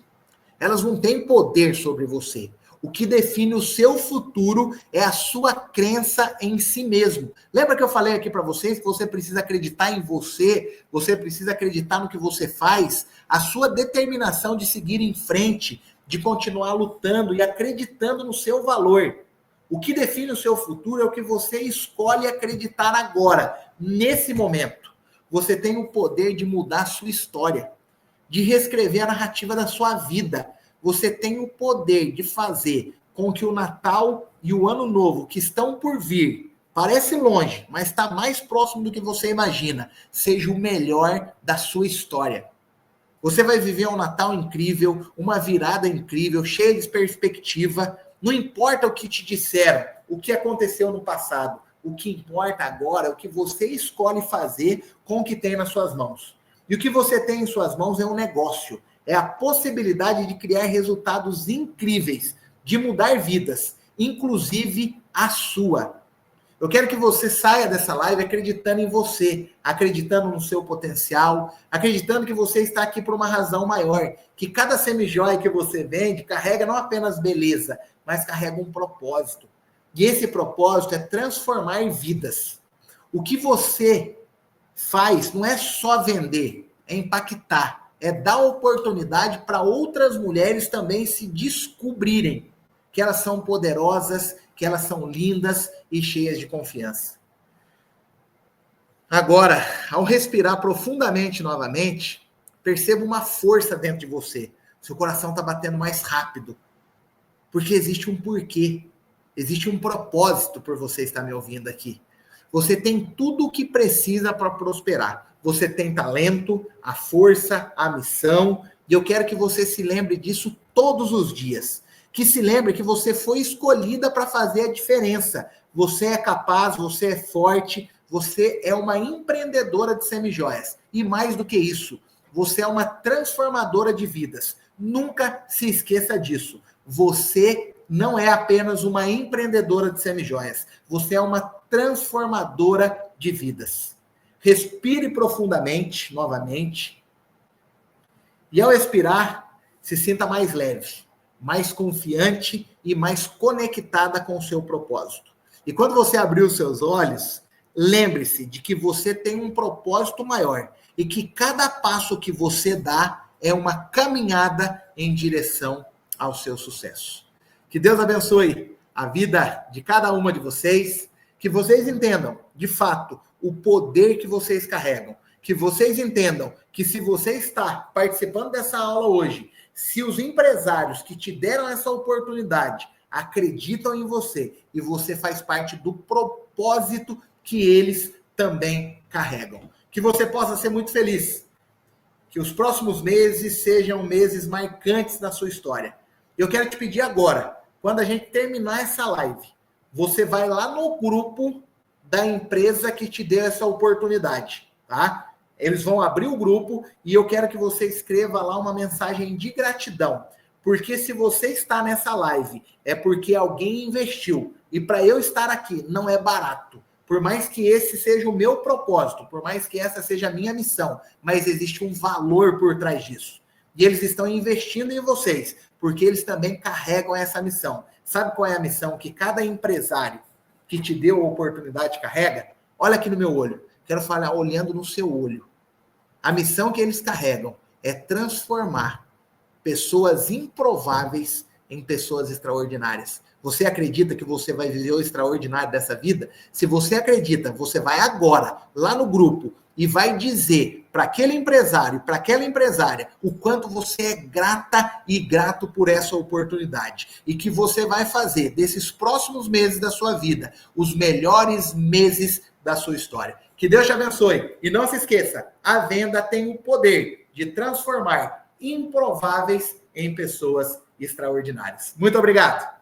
Elas não têm poder sobre você. O que define o seu futuro é a sua crença em si mesmo. Lembra que eu falei aqui para vocês que você precisa acreditar em você, você precisa acreditar no que você faz, a sua determinação de seguir em frente, de continuar lutando e acreditando no seu valor. O que define o seu futuro é o que você escolhe acreditar agora, nesse momento. Você tem o poder de mudar a sua história, de reescrever a narrativa da sua vida. Você tem o poder de fazer com que o Natal e o Ano Novo, que estão por vir, parece longe, mas está mais próximo do que você imagina, seja o melhor da sua história. Você vai viver um Natal incrível, uma virada incrível, cheia de perspectiva. Não importa o que te disseram, o que aconteceu no passado. O que importa agora é o que você escolhe fazer com o que tem nas suas mãos. E o que você tem em suas mãos é um negócio. É a possibilidade de criar resultados incríveis, de mudar vidas, inclusive a sua. Eu quero que você saia dessa live acreditando em você, acreditando no seu potencial, acreditando que você está aqui por uma razão maior, que cada semijoia que você vende carrega não apenas beleza, mas carrega um propósito. E esse propósito é transformar vidas. O que você faz não é só vender, é impactar. É dar oportunidade para outras mulheres também se descobrirem que elas são poderosas, que elas são lindas e cheias de confiança. Agora, ao respirar profundamente novamente, perceba uma força dentro de você. Seu coração está batendo mais rápido. Porque existe um porquê. Existe um propósito por você estar me ouvindo aqui. Você tem tudo o que precisa para prosperar. Você tem talento, a força, a missão, e eu quero que você se lembre disso todos os dias. Que se lembre que você foi escolhida para fazer a diferença. Você é capaz, você é forte, você é uma empreendedora de semijoias. E mais do que isso, você é uma transformadora de vidas. Nunca se esqueça disso. Você não é apenas uma empreendedora de semijoias. Você é uma transformadora de vidas. Respire profundamente, novamente. E ao expirar, se sinta mais leve, mais confiante e mais conectada com o seu propósito. E quando você abrir os seus olhos, lembre-se de que você tem um propósito maior e que cada passo que você dá é uma caminhada em direção ao seu sucesso. Que Deus abençoe a vida de cada uma de vocês, que vocês entendam, de fato, o poder que vocês carregam, que vocês entendam que se você está participando dessa aula hoje, se os empresários que te deram essa oportunidade acreditam em você e você faz parte do propósito que eles também carregam. Que você possa ser muito feliz. Que os próximos meses sejam meses marcantes na sua história. Eu quero te pedir agora, quando a gente terminar essa live, você vai lá no grupo da empresa que te deu essa oportunidade, tá? Eles vão abrir o grupo e eu quero que você escreva lá uma mensagem de gratidão. Porque se você está nessa live, é porque alguém investiu. E para eu estar aqui, não é barato. Por mais que esse seja o meu propósito, por mais que essa seja a minha missão, mas existe um valor por trás disso. E eles estão investindo em vocês, porque eles também carregam essa missão. Sabe qual é a missão que cada empresário que te deu a oportunidade carrega? Olha aqui no meu olho. Quero falar olhando no seu olho. A missão que eles carregam é transformar pessoas improváveis em pessoas extraordinárias. Você acredita que você vai viver o extraordinário dessa vida? Se você acredita, você vai agora lá no grupo e vai dizer para aquele empresário, para aquela empresária, o quanto você é grata e grato por essa oportunidade. E que você vai fazer desses próximos meses da sua vida os melhores meses da sua história. Que Deus te abençoe. E não se esqueça, a venda tem o poder de transformar improváveis em pessoas extraordinárias. Muito obrigado.